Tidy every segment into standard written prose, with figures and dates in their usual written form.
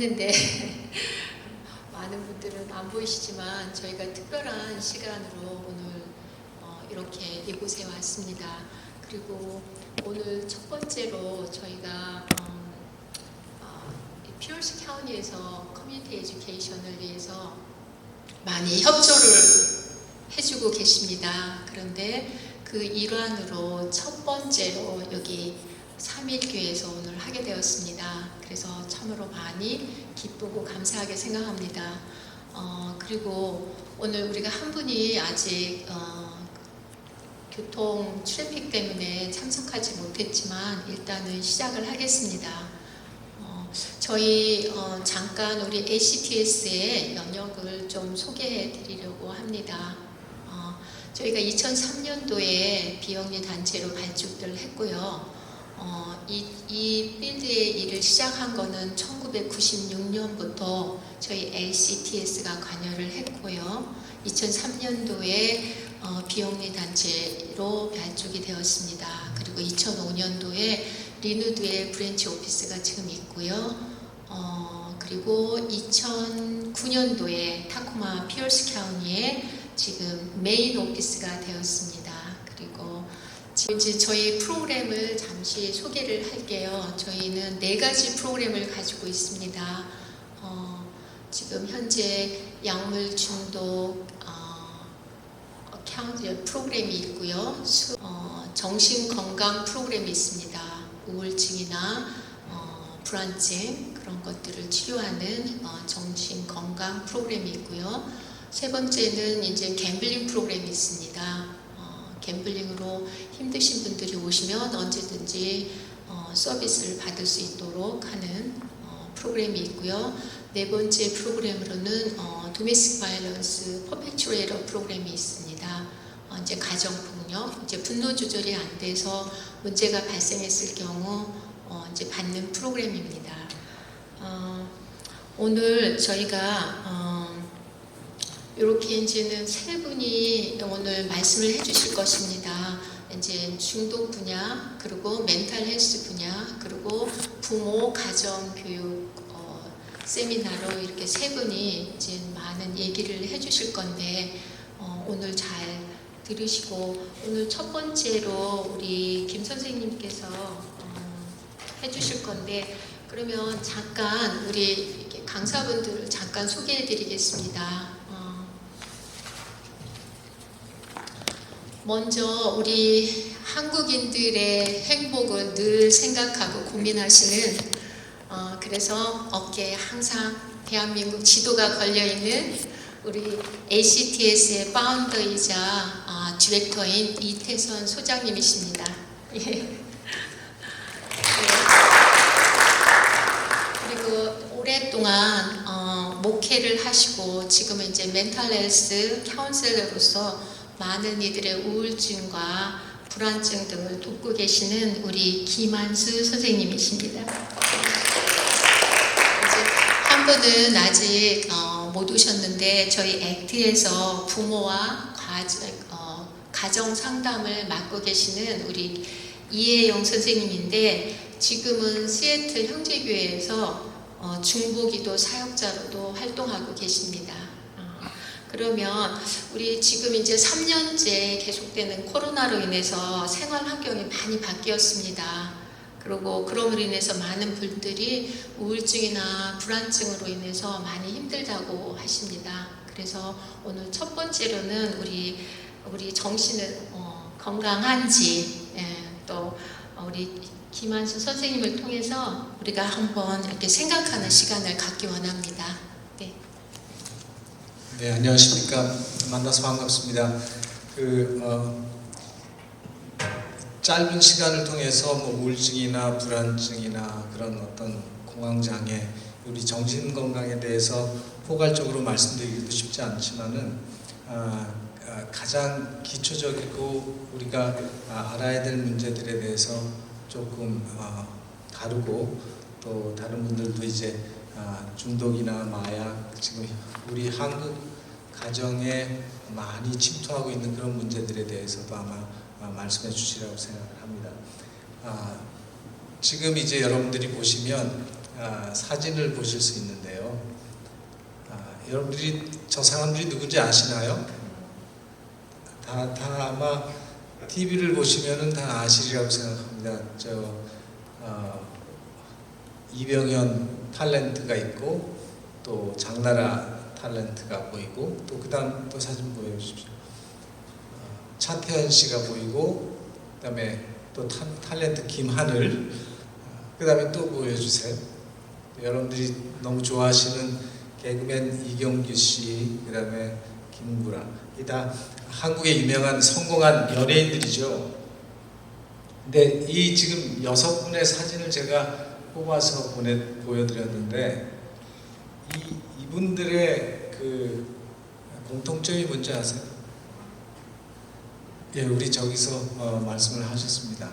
했는데 많은 분들은 안 보이시지만 저희가 특별한 시간으로 오늘 이렇게 이곳에 왔습니다. 그리고 오늘 첫 번째로 저희가 피어스 카운티에서 커뮤니티 에듀케이션을 위해서 많이 협조를 해주고 계십니다. 그런데 그 일환으로 첫 번째로 여기 3.1교회에서 오늘 하게 되었습니다. 그래서 참으로 많이 기쁘고 감사하게 생각합니다. 그리고 오늘 우리가 한 분이 아직 교통 트래픽 때문에 참석하지 못했지만 일단은 시작을 하겠습니다. 저희 잠깐 우리 ACTS의 연역을 좀 소개해 드리려고 합니다. 저희가 2003년도에 비영리 단체로 발족을 했고요. 이 필드의 일을 시작한 거는 1996년부터 저희 ACTS가 관여를 했고요. 2003년도에 비영리 단체로 발족이 되었습니다. 그리고 2005년도에 리누드의 브랜치 오피스가 지금 있고요. 그리고 2009년도에 타코마 피어스 카운티에 지금 메인 오피스가 되었습니다. 그리고 이제 저희 프로그램을 잠시 소개를 할게요. 저희는 4가지 프로그램을 가지고 있습니다. 지금 현재 약물 중독 프로그램이 있고요. 정신건강 프로그램이 있습니다. 우울증이나 불안증 그런 것들을 치료하는 정신건강 프로그램이 있고요. 세 번째는 이제 갬블링 프로그램이 있습니다. 갬블링으로 힘드신 분들이 오시면 언제든지 서비스를 받을 수 있도록 하는 프로그램이 있고요. 네 번째 프로그램으로는 도메스틱 바이런스 퍼페츄레이터 프로그램이 있습니다. 이제 가정폭력, 이제 분노 조절이 안 돼서 문제가 발생했을 경우 이제 받는 프로그램입니다. 오늘 저희가 이렇게 이제는 세 분이 오늘 말씀을 해주실 것입니다. 이제 중독 분야, 그리고 멘탈 헬스 분야, 그리고 부모 가정 교육 세미나로 이렇게 세 분이 이제 많은 얘기를 해주실 건데 오늘 잘 들으시고 오늘 첫 번째로 우리 김 선생님께서 해주실 건데 그러면 잠깐 우리 강사분들을 잠깐 소개해 드리겠습니다. 먼저 우리 한국인들의 행복을 늘 생각하고 고민하시는 그래서 어깨에 항상 대한민국 지도가 걸려있는 우리 ACTS의 파운더이자 디렉터인 이태선 소장님이십니다. 예. 그리고 오랫동안 목회를 하시고 지금은 이제 멘탈 헬스 카운셀러로서 많은 이들의 우울증과 불안증 등을 돕고 계시는 우리 김한수 선생님이십니다. 이제 한 분은 아직 못 오셨는데 저희 액트에서 부모와 가정 상담을 맡고 계시는 우리 이혜영 선생님인데 지금은 시애틀 형제교회에서 중보기도 사역자로도 활동하고 계십니다. 그러면 우리 지금 이제 3년째 계속되는 코로나로 인해서 생활 환경이 많이 바뀌었습니다. 그리고 그럼으로 인해서 많은 분들이 우울증이나 불안증으로 인해서 많이 힘들다고 하십니다. 그래서 오늘 첫 번째로는 우리 정신은 건강한지 또 우리 김한수 선생님을 통해서 우리가 한번 이렇게 생각하는 시간을 갖기 원합니다. 네, 안녕하십니까. 만나서 반갑습니다. 짧은 시간을 통해서 우울증이나 불안증이나 그런 어떤 공황장애, 우리 정신 건강에 대해서 포괄적으로 말씀드리기도 쉽지 않지만은 가장 기초적이고 우리가 알아야 될 문제들에 대해서 조금 다루고 또 다른 분들도 이제 중독이나 마약, 지금 우리 한국 가정에 많이 침투하고 있는 그런 문제들에 대해서도 아마 말씀해 주시라고 생각을 합니다. 지금 이제 여러분들이 보시면 사진을 보실 수 있는데요. 여러분들이 저 사람들이 누군지 아시나요? 다 아마 TV를 보시면은 다 아시리라고 생각합니다. 이병현 탤런트가 있고 또 장나라 탤런트가 보이고 또 그다음 또 사진 보여주십시오. 차태현 씨가 보이고 그다음에 또 탤런트 김하늘 그다음에 또 보여주세요. 여러분들이 너무 좋아하시는 개그맨 이경규 씨 그다음에 김구라 이 다 한국의 유명한 성공한 연예인들이죠. 근데 이 지금 6분의 사진을 제가 뽑아서 보여드렸는데 이분들의 그 공통점이 뭔지 아세요? 예, 우리 저기서 말씀을 하셨습니다.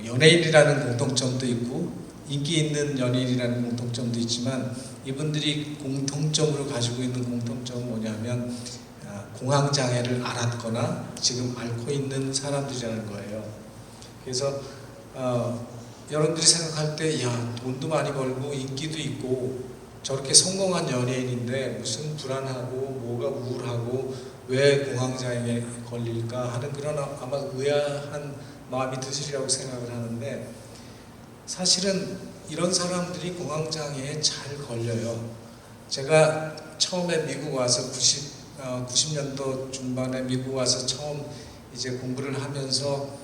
연예인이라는 공통점도 있고 인기 있는 연예인이라는 공통점도 있지만 이분들이 공통점으로 가지고 있는 공통점은 뭐냐면 공황장애를 앓았거나 지금 앓고 있는 사람들이라는 거예요. 그래서 여러분들이 생각할 때 야, 돈도 많이 벌고 인기도 있고 저렇게 성공한 연예인인데 무슨 불안하고 뭐가 우울하고 왜 공황장애에 걸릴까 하는 그런 아마 의아한 마음이 드시리라고 생각을 하는데 사실은 이런 사람들이 공황장애에 잘 걸려요. 제가 처음에 미국 와서 90년도 중반에 미국 와서 처음 이제 공부를 하면서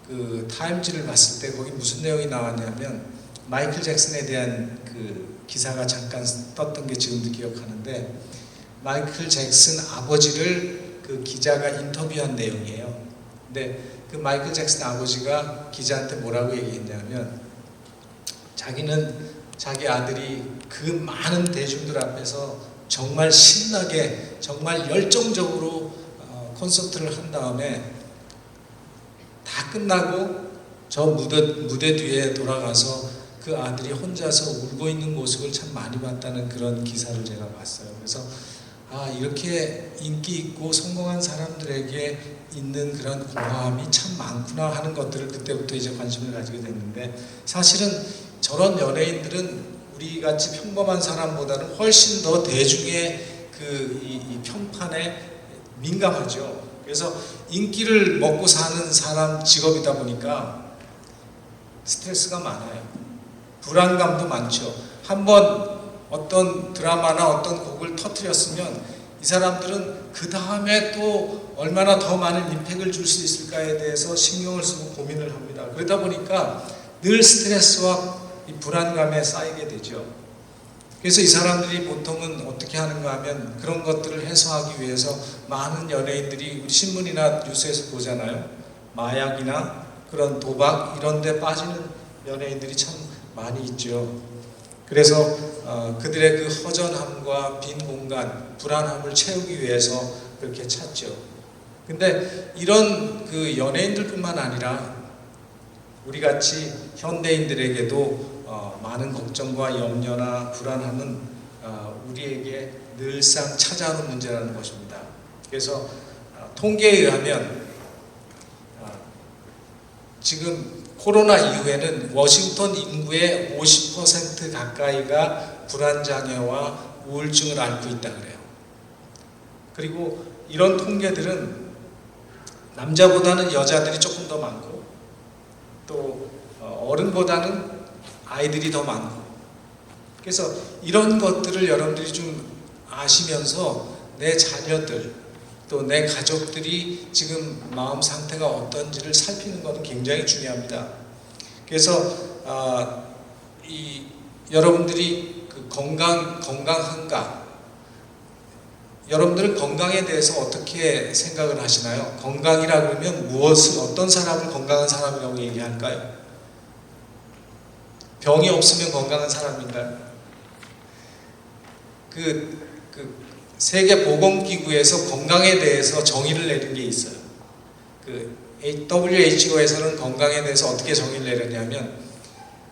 그 타임지를 봤을 때 거기 무슨 내용이 나왔냐면 마이클 잭슨에 대한 그 기사가 잠깐 떴던 게 지금도 기억하는데 마이클 잭슨 아버지를 그 기자가 인터뷰한 내용이에요. 근데 그 마이클 잭슨 아버지가 기자한테 뭐라고 얘기했냐면 자기는 자기 아들이 그 많은 대중들 앞에서 정말 신나게 정말 열정적으로 콘서트를 한 다음에 다 끝나고 저 무대 뒤에 돌아가서 그 아들이 혼자서 울고 있는 모습을 참 많이 봤다는 그런 기사를 제가 봤어요. 그래서 이렇게 인기 있고 성공한 사람들에게 있는 그런 공허함이 참 많구나 하는 것들을 그때부터 이제 관심을 가지게 됐는데 사실은 저런 연예인들은 우리 같이 평범한 사람보다는 훨씬 더 대중의 이 평판에 민감하죠. 그래서 인기를 먹고 사는 사람 직업이다 보니까 스트레스가 많아요. 불안감도 많죠. 한번 어떤 드라마나 어떤 곡을 터뜨렸으면 이 사람들은 그 다음에 또 얼마나 더 많은 임팩을 줄 수 있을까에 대해서 신경을 쓰고 고민을 합니다. 그러다 보니까 늘 스트레스와 이 불안감에 쌓이게 되죠. 그래서 이 사람들이 보통은 어떻게 하는가 하면 그런 것들을 해소하기 위해서 많은 연예인들이 우리 신문이나 뉴스에서 보잖아요. 마약이나 그런 도박 이런 데 빠지는 연예인들이 참 많이 있죠. 그래서 그들의 그 허전함과 빈 공간, 불안함을 채우기 위해서 그렇게 찾죠. 근데 이런 그 연예인들뿐만 아니라 우리 같이 현대인들에게도 많은 걱정과 염려나 불안함은 우리에게 늘상 찾아오는 문제라는 것입니다. 그래서 통계에 의하면 지금 코로나 이후에는 워싱턴 인구의 50% 가까이가 불안장애와 우울증을 앓고 있다 그래요. 그리고 이런 통계들은 남자보다는 여자들이 조금 더 많고 또 어른보다는 아이들이 더 많고 그래서 이런 것들을 여러분들이 좀 아시면서 내 자녀들 또 내 가족들이 지금 마음 상태가 어떤지를 살피는 것은 굉장히 중요합니다. 그래서 여러분들이 그 건강한가? 여러분들은 건강에 대해서 어떻게 생각을 하시나요? 건강이라 그러면 어떤 사람을 건강한 사람이라고 얘기할까요? 병이 없으면 건강한 사람인가요? 세계보건기구에서 건강에 대해서 정의를 내린 게 있어요. WHO에서는 건강에 대해서 어떻게 정의를 내렸냐면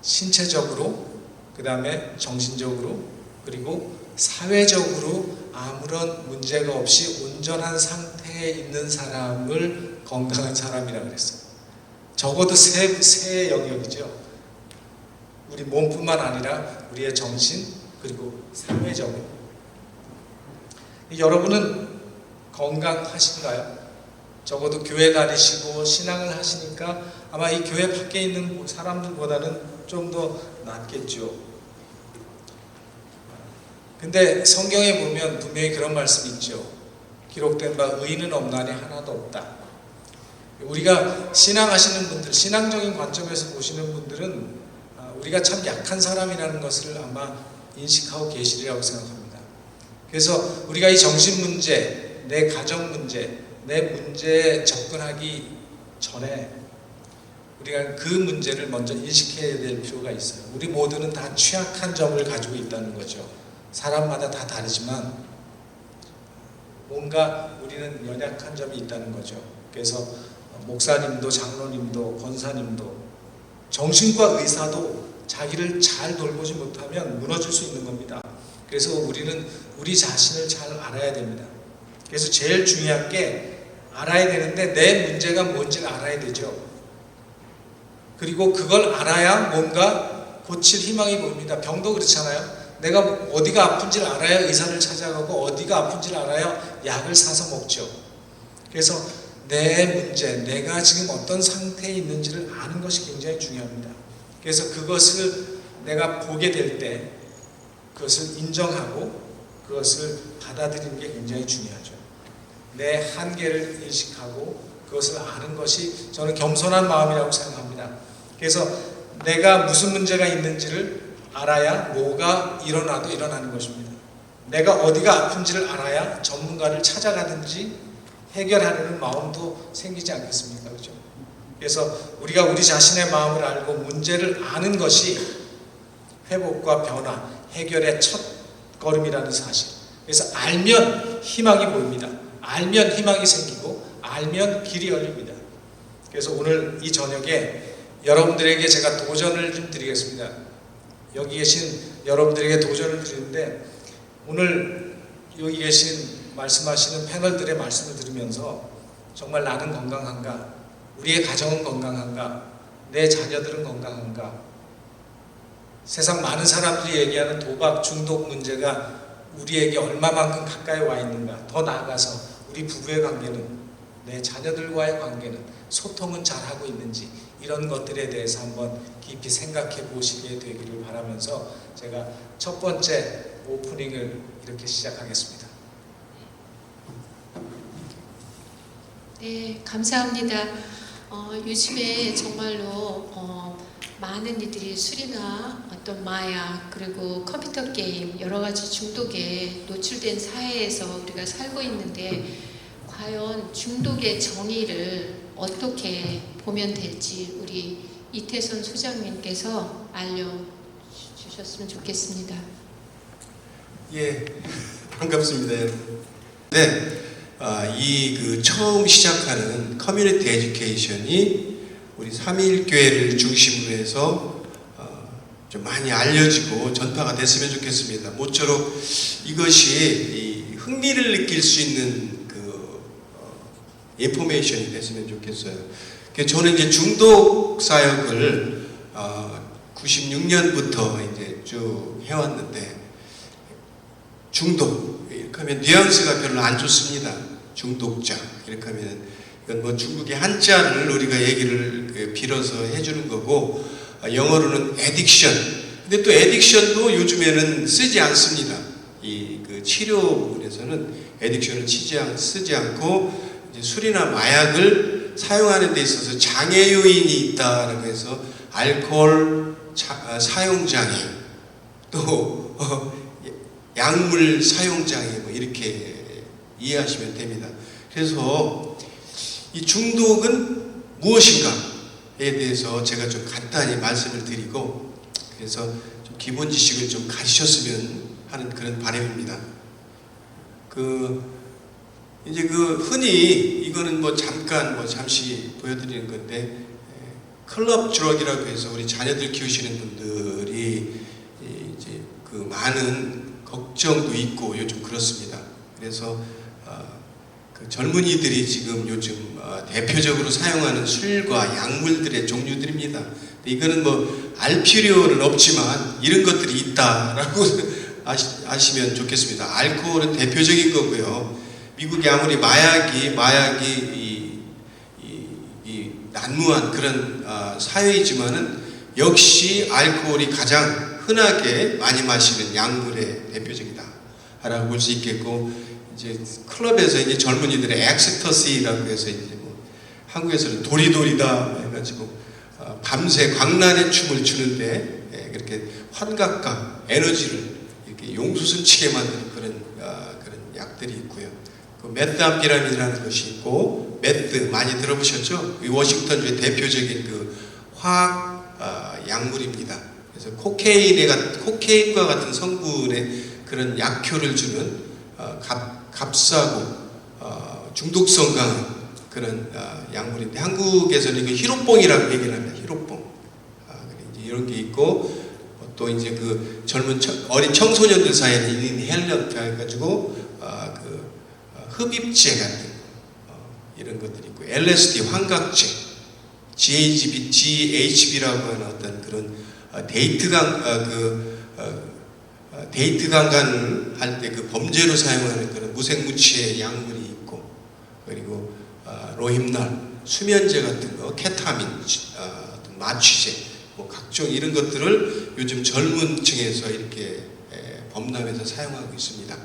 신체적으로, 그 다음에 정신적으로, 그리고 사회적으로 아무런 문제가 없이 온전한 상태에 있는 사람을 건강한 사람이라고 그랬어요. 적어도 세 영역이죠. 우리 몸뿐만 아니라 우리의 정신 그리고 사회적으로. 여러분은 건강하신가요? 적어도 교회 다니시고 신앙을 하시니까 아마 이 교회 밖에 있는 사람들보다는 좀 더 낫겠죠. 근데 성경에 보면 분명히 그런 말씀이 있죠. 기록된 바 의인은 없나니 하나도 없다. 우리가 신앙하시는 분들, 신앙적인 관점에서 보시는 분들은 우리가 참 약한 사람이라는 것을 아마 인식하고 계시리라고 생각합니다. 그래서 우리가 이 정신 문제, 내 가정 문제, 내 문제에 접근하기 전에 우리가 그 문제를 먼저 인식해야 될 필요가 있어요. 우리 모두는 다 취약한 점을 가지고 있다는 거죠. 사람마다 다 다르지만 뭔가 우리는 연약한 점이 있다는 거죠. 그래서 목사님도 장로님도 권사님도 정신과 의사도 자기를 잘 돌보지 못하면 무너질 수 있는 겁니다. 그래서 우리는 우리 자신을 잘 알아야 됩니다. 그래서 제일 중요한 게 알아야 되는데 내 문제가 뭔지를 알아야 되죠. 그리고 그걸 알아야 뭔가 고칠 희망이 보입니다. 병도 그렇잖아요. 내가 어디가 아픈지를 알아야 의사를 찾아가고 어디가 아픈지를 알아야 약을 사서 먹죠. 그래서 내 문제, 내가 지금 어떤 상태에 있는지를 아는 것이 굉장히 중요합니다. 그래서 그것을 내가 보게 될 때 그것을 인정하고 그것을 받아들이는 게 굉장히 중요하죠. 내 한계를 인식하고 그것을 아는 것이 저는 겸손한 마음이라고 생각합니다. 그래서 내가 무슨 문제가 있는지를 알아야 뭐가 일어나도 일어나는 것입니다. 내가 어디가 아픈지를 알아야 전문가를 찾아가든지 해결하려는 마음도 생기지 않겠습니까? 그렇죠? 그래서 우리가 우리 자신의 마음을 알고 문제를 아는 것이 회복과 변화, 해결의 첫 걸음이라는 사실. 그래서 알면 희망이 보입니다. 알면 희망이 생기고 알면 길이 열립니다. 그래서 오늘 이 저녁에 여러분들에게 제가 도전을 좀 드리겠습니다. 여기 계신 여러분들에게 도전을 드리는데 오늘 여기 계신 말씀하시는 패널들의 말씀을 들으면서 정말 나는 건강한가? 우리의 가정은 건강한가? 내 자녀들은 건강한가? 세상 많은 사람들이 얘기하는 도박, 중독 문제가 우리에게 얼마만큼 가까이 와 있는가? 더 나아가서 우리 부부의 관계는, 내 자녀들과의 관계는, 소통은 잘하고 있는지 이런 것들에 대해서 한번 깊이 생각해 보시게 되기를 바라면서 제가 첫 번째 오프닝을 이렇게 시작하겠습니다. 네, 감사합니다. 요즘에 정말로 많은 이들이 술이나 어떤 마약 그리고 컴퓨터 게임 여러 가지 중독에 노출된 사회에서 우리가 살고 있는데 과연 중독의 정의를 어떻게 보면 될지 우리 이태선 소장님께서 알려주셨으면 좋겠습니다. 예, 반갑습니다. 네, 이 처음 시작하는 커뮤니티 에듀케이션이 우리 삼일교회를 중심으로 해서 좀 많이 알려지고 전파가 됐으면 좋겠습니다. 모쪼록 이것이 흥미를 느낄 수 있는 인포메이션이 됐으면 좋겠어요. 저는 이제 중독 사역을 96년부터 이제 쭉 해왔는데 중독 이렇게 하면 뉘앙스가 별로 안 좋습니다. 중독자 이렇게 하면 이건 뭐 중국의 한자를 우리가 얘기를 빌어서 해주는 거고 영어로는 에딕션. 근데 또 에딕션도 요즘에는 쓰지 않습니다. 치료 부분에서는 에딕션을 쓰지 않고 이제 술이나 마약을 사용하는 데 있어서 장애 요인이 있다라고 해서 알코올 사용장애 또 약물 사용장애 뭐 이렇게 이해하시면 됩니다. 그래서 이 중독은 무엇인가에 대해서 제가 좀 간단히 말씀을 드리고 그래서 좀 기본 지식을 좀 가지셨으면 하는 그런 바람입니다. 이제 흔히 이거는 뭐 잠깐 잠시 보여드리는 건데 클럽 드럭이라고 해서 우리 자녀들 키우시는 분들이 이제 많은 걱정도 있고 요즘 그렇습니다. 그래서 젊은이들이 지금 요즘 대표적으로 사용하는 술과 약물들의 종류들입니다. 이거는 뭐 알 필요는 없지만 이런 것들이 있다라고 아시면 좋겠습니다. 알코올은 대표적인 거고요. 미국이 아무리 마약이 난무한 그런 사회이지만은 역시 알코올이 가장 흔하게 많이 마시는 약물의 대표적이다라고 볼 수 있겠고, 이제 클럽에서 이제 젊은이들의 엑스터시라고 해서 이제 뭐 한국에서는 도리도리다 해가지고 밤새 광란의 춤을 추는데 그렇게 환각과 에너지를 이렇게 용수순치게 만드는 그런 약들이 있고요. 그 메스암피라민이라는 것이 있고, 메스 많이 들어보셨죠? 이 워싱턴주의 대표적인 그 화학 약물입니다. 그래서 코케인과 같은 성분의 그런 약효를 주는 값싸고 중독성 강한 그런 약물인데, 한국에서는 이거 히로뽕이라고 얘기를 합니다. 히로뽕. 이제 이런 게 있고, 또 이제 그 젊은 어린 청소년들 사이에는 인헬런트 해가지고 흡입제 같은 이런 것들이 있고, LSD 환각제, GHB라고 하는 어떤 그런 데이트 강간을 할 때 그 범죄로 사용하는 그런 무색무취의 약물이 있고, 그리고 로힘날, 수면제 같은 거, 케타민, 어떤 마취제, 뭐 각종 이런 것들을 요즘 젊은 층에서 이렇게 범람해서 사용하고 있습니다.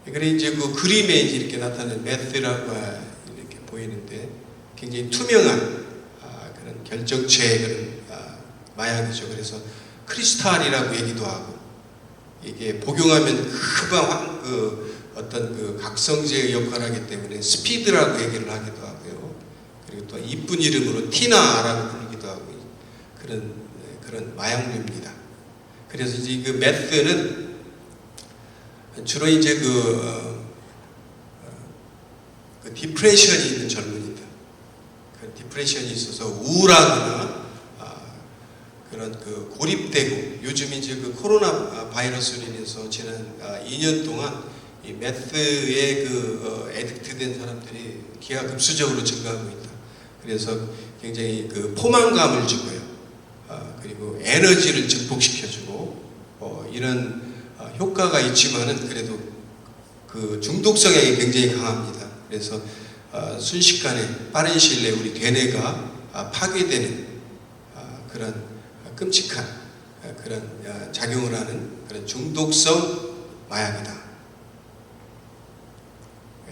그래 이제 그 그림에 이제 이렇게 나타나는 메스라고 이렇게 보이는데, 굉장히 투명한 그런 결정체의 그런 마약이죠. 그래서 크리스탈이라고 얘기도 하고, 이게 복용하면 금방 어떤 그 각성제의 역할을 하기 때문에 스피드라고 얘기를 하기도 하고요. 그리고 또 이쁜 이름으로 티나라고 부르기도 하고, 그런 마약류입니다. 그래서 이제 그 메스는 주로 이제 그 디프레션이 있는 젊은이들, 그 디프레션이 있어서 우울하거나 그런 그 고립되고, 요즘 이제 그 코로나 바이러스로 인해서 지난 2년 동안 이 메스에 에딕트된 사람들이 기하급수적으로 증가하고 있다. 그래서 굉장히 그 포만감을 주고요. 그리고 에너지를 증폭시켜주고, 이런 효과가 있지만은 그래도 그 중독성이 굉장히 강합니다. 그래서 순식간에 빠른 시일 내에 우리 대뇌가 파괴되는 그런 끔찍한 그런 작용을 하는 그런 중독성 마약이다.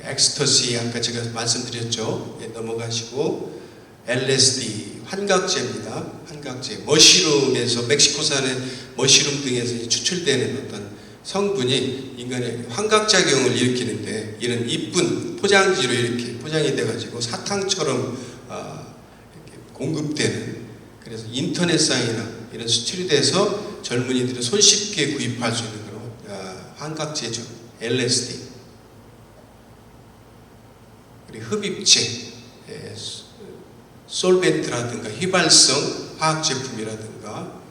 엑스터시 아까 제가 말씀드렸죠. 넘어가시고, LSD 환각제입니다. 환각제, 머시룸에서 멕시코산의 머시룸 등에서 추출되는 어떤 성분이 인간의 환각작용을 일으키는데, 이런 이쁜 포장지로 이렇게 포장이 돼가지고 사탕처럼 이렇게 공급되는, 그래서 인터넷상이나 이런 수출이 돼서 젊은이들이 손쉽게 구입할 수 있는 그런 환각제죠. LSD. 그리고 흡입제, 솔벤트라든가 휘발성 화학제품이라든가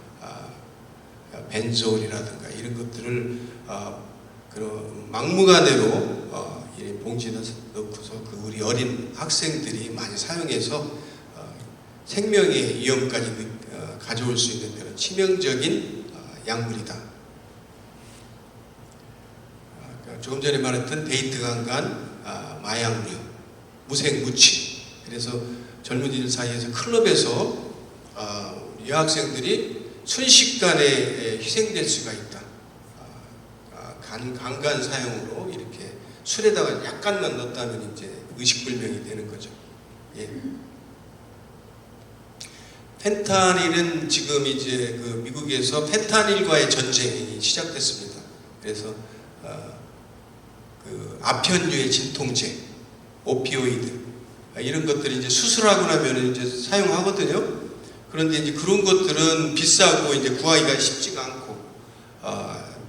벤조올이라든가 이런 것들을 그런 막무가내로 봉지에 넣고서 그 우리 어린 학생들이 많이 사용해서 생명의 위험까지 가져올 수 있는 그런 치명적인 약물이다. 조금 전에 말했던 데이트 강간, 마약류, 무색무취. 그래서 젊은이들 사이에서 클럽에서 여학생들이 순식간에 희생될 수가 있다. 강간 사용으로 이렇게 술에다가 약간만 넣었다면 이제 의식불명이 되는 거죠. 예. 펜타닐은 지금 이제 그 미국에서 펜타닐과의 전쟁이 시작됐습니다. 그래서 그 아편류의 진통제, 오피오이드 이런 것들이 이제 수술하고 나면 이제 사용하거든요. 그런데 이제 그런 것들은 비싸고 이제 구하기가 쉽지가 않고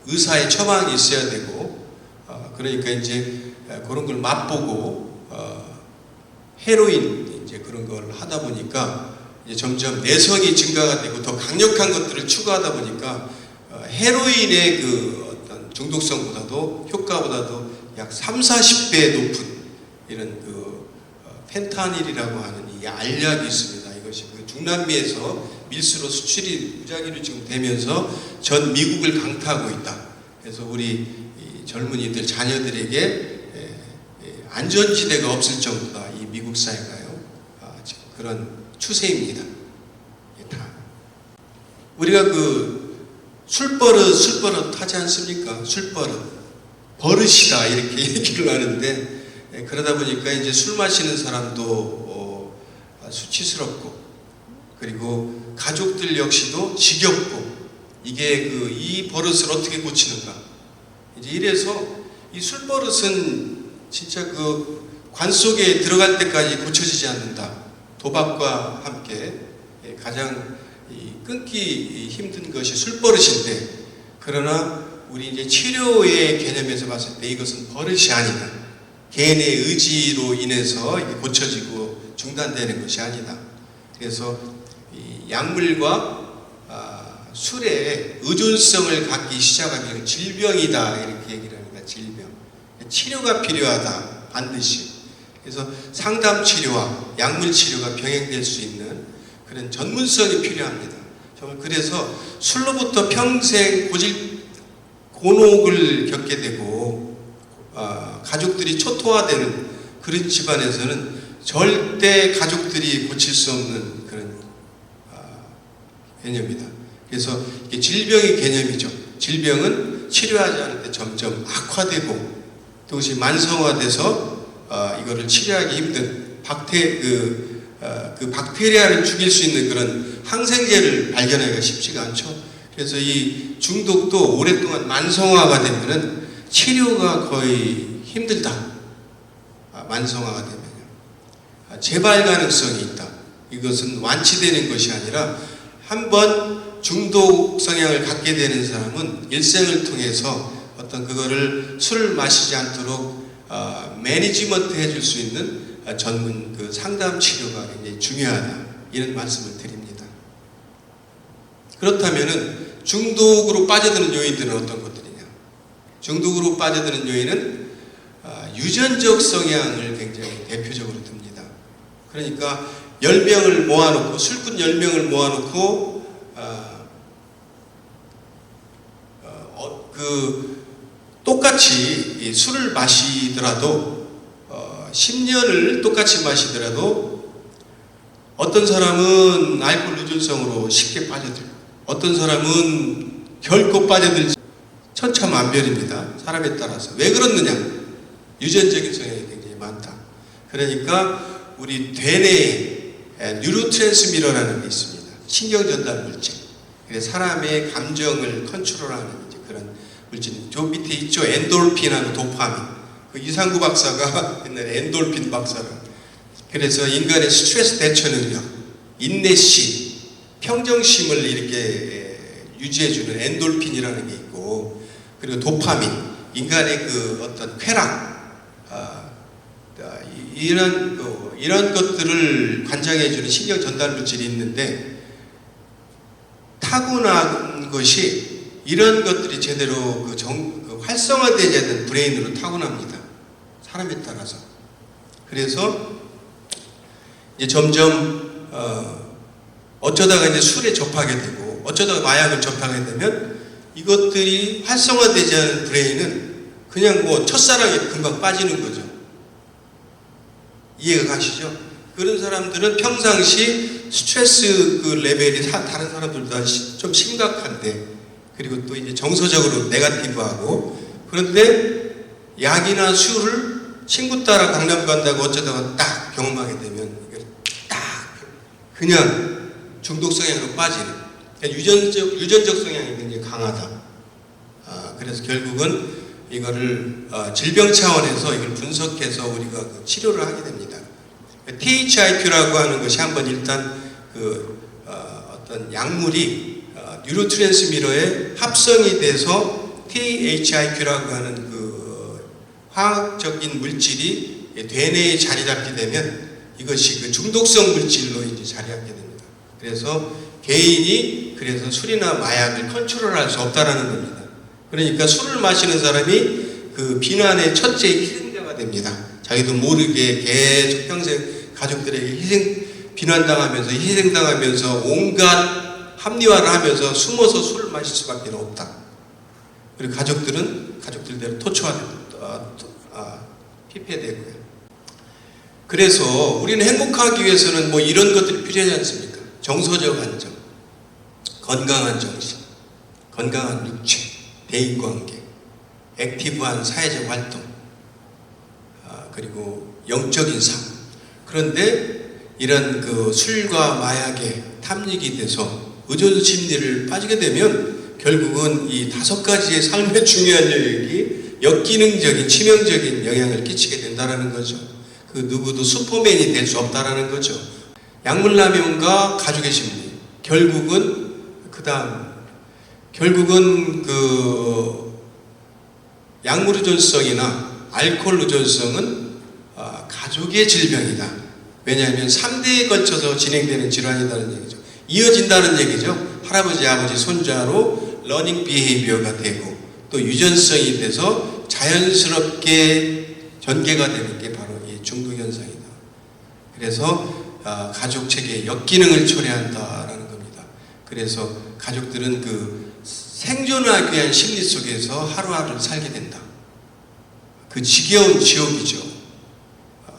의사의 처방이 있어야 되고 그러니까 이제 그런 걸 맛보고 헤로인 이제 그런 걸 하다 보니까 이제 점점 내성이 증가가 되고 더 강력한 것들을 추구하다 보니까 헤로인의 그 어떤 중독성보다도 효과보다도 약 30, 40배 높은 이런 펜타닐이라고 하는 이 알약이 있습니다. 이것이 중남미에서 밀수로 수출이 무작위로 지금 되면서 전 미국을 강타하고 있다. 그래서 우리 이 젊은이들 자녀들에게 안전지대가 없을 정도다. 이 미국 사회가요. 지금 그런 추세입니다. 다. 우리가 술버릇 하지 않습니까? 술버릇. 버릇이다. 이렇게 얘기를 하는데, 그러다 보니까 이제 술 마시는 사람도 수치스럽고, 그리고 가족들 역시도 지겹고, 이게 이 버릇을 어떻게 고치는가. 이제 이래서 이 술버릇은 진짜 관 속에 들어갈 때까지 고쳐지지 않는다. 도박과 함께 가장 끊기 힘든 것이 술버릇인데, 그러나 우리 이제 치료의 개념에서 봤을 때 이것은 버릇이 아니다. 개인의 의지로 인해서 이게 고쳐지고 중단되는 것이 아니다. 그래서 이 약물과 술에 의존성을 갖기 시작하면 질병이다. 이렇게 얘기를 합니다. 질병. 치료가 필요하다. 반드시. 그래서 상담 치료와 약물 치료가 병행될 수 있는 그런 전문성이 필요합니다. 정말 그래서 술로부터 평생 곤혹을 겪게 되고 가족들이 초토화되는 그런 집안에서는 절대 가족들이 고칠 수 없는 그런 개념이다. 그래서 이게 질병의 개념이죠. 질병은 치료하지 않을 때 점점 악화되고 그것이 만성화돼서 이거를 치료하기 힘든 박테리아를 죽일 수 있는 그런 항생제를 발견하기가 쉽지가 않죠. 그래서 이 중독도 오랫동안 만성화가 되면은 치료가 거의 힘들다. 만성화가 되면요. 재발 가능성이 있다. 이것은 완치되는 것이 아니라 한번 중독 성향을 갖게 되는 사람은 일생을 통해서 어떤 그거를 술을 마시지 않도록 매니지먼트 해줄 수 있는 전문 상담 치료가 굉장히 중요하다. 이런 말씀을 드립니다. 그렇다면은 중독으로 빠져드는 요인들은 어떤 것들이냐? 중독으로 빠져드는 요인은 유전적 성향을 굉장히 대표적으로 듭니다. 그러니까 10명을 모아놓고 술꾼 10명을 모아놓고 똑같이 술을 마시더라도 10년을 똑같이 마시더라도 어떤 사람은 알코올 의존성으로 쉽게 빠져들고 어떤 사람은 결코 빠져들지 천차만별입니다. 사람에 따라서. 왜 그렇느냐? 유전적인 성향이 굉장히 많다. 그러니까 우리 뇌내에 뉴로트랜스미터라는 게 있습니다. 신경전달 물질. 그래서 사람의 감정을 컨트롤하는 그런 물질. 저 밑에 있죠. 엔돌핀하고 도파민. 이상구 박사가 옛날에 엔돌핀 박사를. 그래서 인간의 스트레스 대처 능력, 인내심, 평정심을 이렇게 유지해주는 엔돌핀이라는 게 있고, 그리고 도파민, 인간의 어떤 쾌락, 이런 것들을 관장해주는 신경 전달 물질이 있는데, 타고난 것이 이런 것들이 제대로 활성화되지 않는 브레인으로 타고납니다. 사람에 따라서. 그래서 이제 점점 어쩌다가 이제 술에 접하게 되고 어쩌다가 마약을 접하게 되면 이것들이 활성화되지 않은 브레인은 그냥 첫사랑에 금방 빠지는 거죠. 이해가 가시죠? 그런 사람들은 평상시 스트레스 레벨이 다른 사람들보다 좀 심각한데, 그리고 또 이제 정서적으로 네거티브하고, 그런데 약이나 술을 친구 따라 강남 간다고 어쩌다가 딱 경험하게 되면 딱 그냥 중독 성향으로 빠지는, 유전적 성향이 굉장히 강하다. 그래서 결국은 이거를 질병 차원에서 이걸 분석해서 우리가 치료를 하게 됩니다. THIQ라고 하는 것이 한번 일단 어떤 약물이 뉴로트랜스미터에 합성이 돼서 THIQ라고 하는 화학적인 물질이 뇌내에 자리 잡게 되면 이것이 중독성 물질로 이제 자리 잡게 됩니다. 그래서 개인이 술이나 마약을 컨트롤할 수 없다라는 겁니다. 그러니까 술을 마시는 사람이 비난의 첫째 희생자가 됩니다. 자기도 모르게 계속 평생 가족들에게 비난당하면서 희생당하면서 온갖 합리화를 하면서 숨어서 술을 마실 수밖에 없다. 그리고 가족들은 가족들대로 피폐되고요. 그래서 우리는 행복하기 위해서는 뭐 이런 것들이 필요하지 않습니까? 정서적 안정, 건강한 정신, 건강한 육체, 대인관계, 액티브한 사회적 활동, 그리고 영적인 삶. 그런데 이런 그 술과 마약에 탐닉이 돼서 의존 심리를 빠지게 되면 결국은 이 5가지의 삶의 중요한 영역이 역기능적인 치명적인 영향을 끼치게 된다는 거죠. 그 누구도 슈퍼맨이 될 수 없다라는 거죠. 약물남용과 가족의 심리. 결국은 그 약물 의존성이나 알코올 의존성은 가족의 질병이다. 왜냐하면 3대에 걸쳐서 진행되는 질환이라는 얘기죠. 이어진다는 얘기죠. 할아버지, 아버지, 손자로 러닝 비헤이비어가 되고 또 유전성이 돼서 자연스럽게 전개가 되는 게 바로 이 중독 현상이다. 그래서 가족 체계의 역기능을 초래한다라는 겁니다. 그래서 가족들은 그 생존하기 위한 심리 속에서 하루하루를 살게 된다. 그 지겨운 지옥이죠.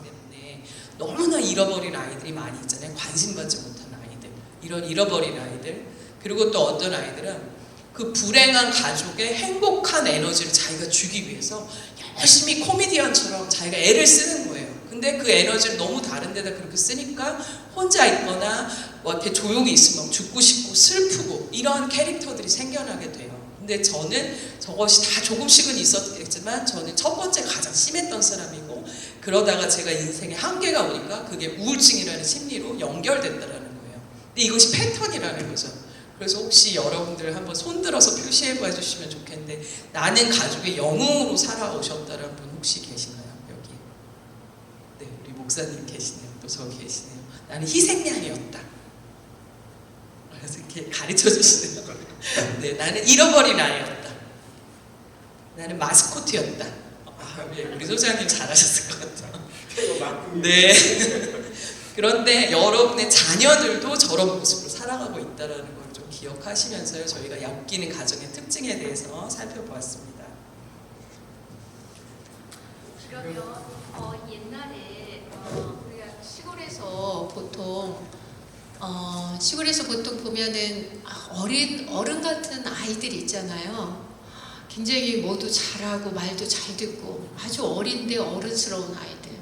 때문에 너무나 잃어버린 아이들이 많이 있잖아요. 관심받지 못한 아이들, 이런 잃어버린 아이들. 그리고 또 어떤 아이들은 그 불행한 가족의 행복한 에너지를 자기가 주기 위해서 열심히 코미디언처럼 자기가 애를 쓰는 거예요. 근데 그 에너지를 너무 다른 데다 그렇게 쓰니까 혼자 있거나 뭐 이렇게 조용히 있으면 죽고 싶고 슬프고 이런 캐릭터들이 생겨나게 돼요. 근데 저는 저것이 다 조금씩은 있었겠지만 저는 첫 번째 가장 심했던 사람이고, 그러다가 제가 인생에 한계가 오니까 그게 우울증이라는 심리로 연결된다라는 거예요. 근데 이것이 패턴이라는 거죠. 그래서 혹시 여러분들 한번 손들어서 표시해 봐 주시면 좋겠는데, 나는 가족의 영웅으로 살아오셨다는 분 혹시 계신가요? 여기. 네, 우리 목사님 계시네요. 또 저 계시네요. 나는 희생양이었다. 그래서 이렇게 가르쳐 주시네요. 네, 나는 잃어버린 아이였다. 나는 마스코트였다. 네, 우리 소장님 잘하셨을 것 같아요. 네. 그런데 여러분의 자녀들도 저런 모습으로 살아가고 있다는 걸 좀 기억하시면서요, 저희가 엮이는 가정의 특징에 대해서 살펴보았습니다. 그러면 옛날에 우리가 시골에서 보통 보면은 어른 같은 아이들이 있잖아요. 굉장히 뭐도 잘하고 말도 잘 듣고 아주 어린데 어른스러운 아이들.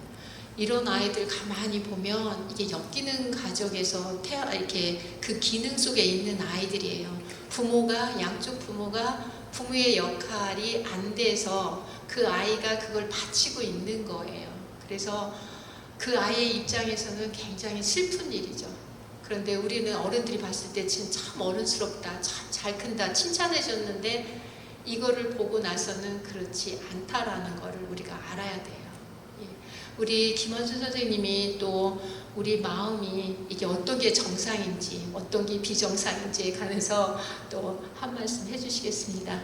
이런 아이들 가만히 보면 이게 엮이는 가족에서 이렇게 그 기능 속에 있는 아이들이에요. 양쪽 부모가 부모의 역할이 안 돼서 그 아이가 그걸 바치고 있는 거예요. 그래서 그 아이의 입장에서는 굉장히 슬픈 일이죠. 그런데 우리는 어른들이 봤을 때 참 어른스럽다, 참 잘 큰다, 칭찬해줬는데 이거를 보고 나서는 그렇지 않다라는 거를 우리가 알아야 돼요. 예. 우리 김원순 선생님이 또 우리 마음이 이게 어떤 게 정상인지 어떤 게 비정상인지에 관해서 또 한 말씀 해주시겠습니다.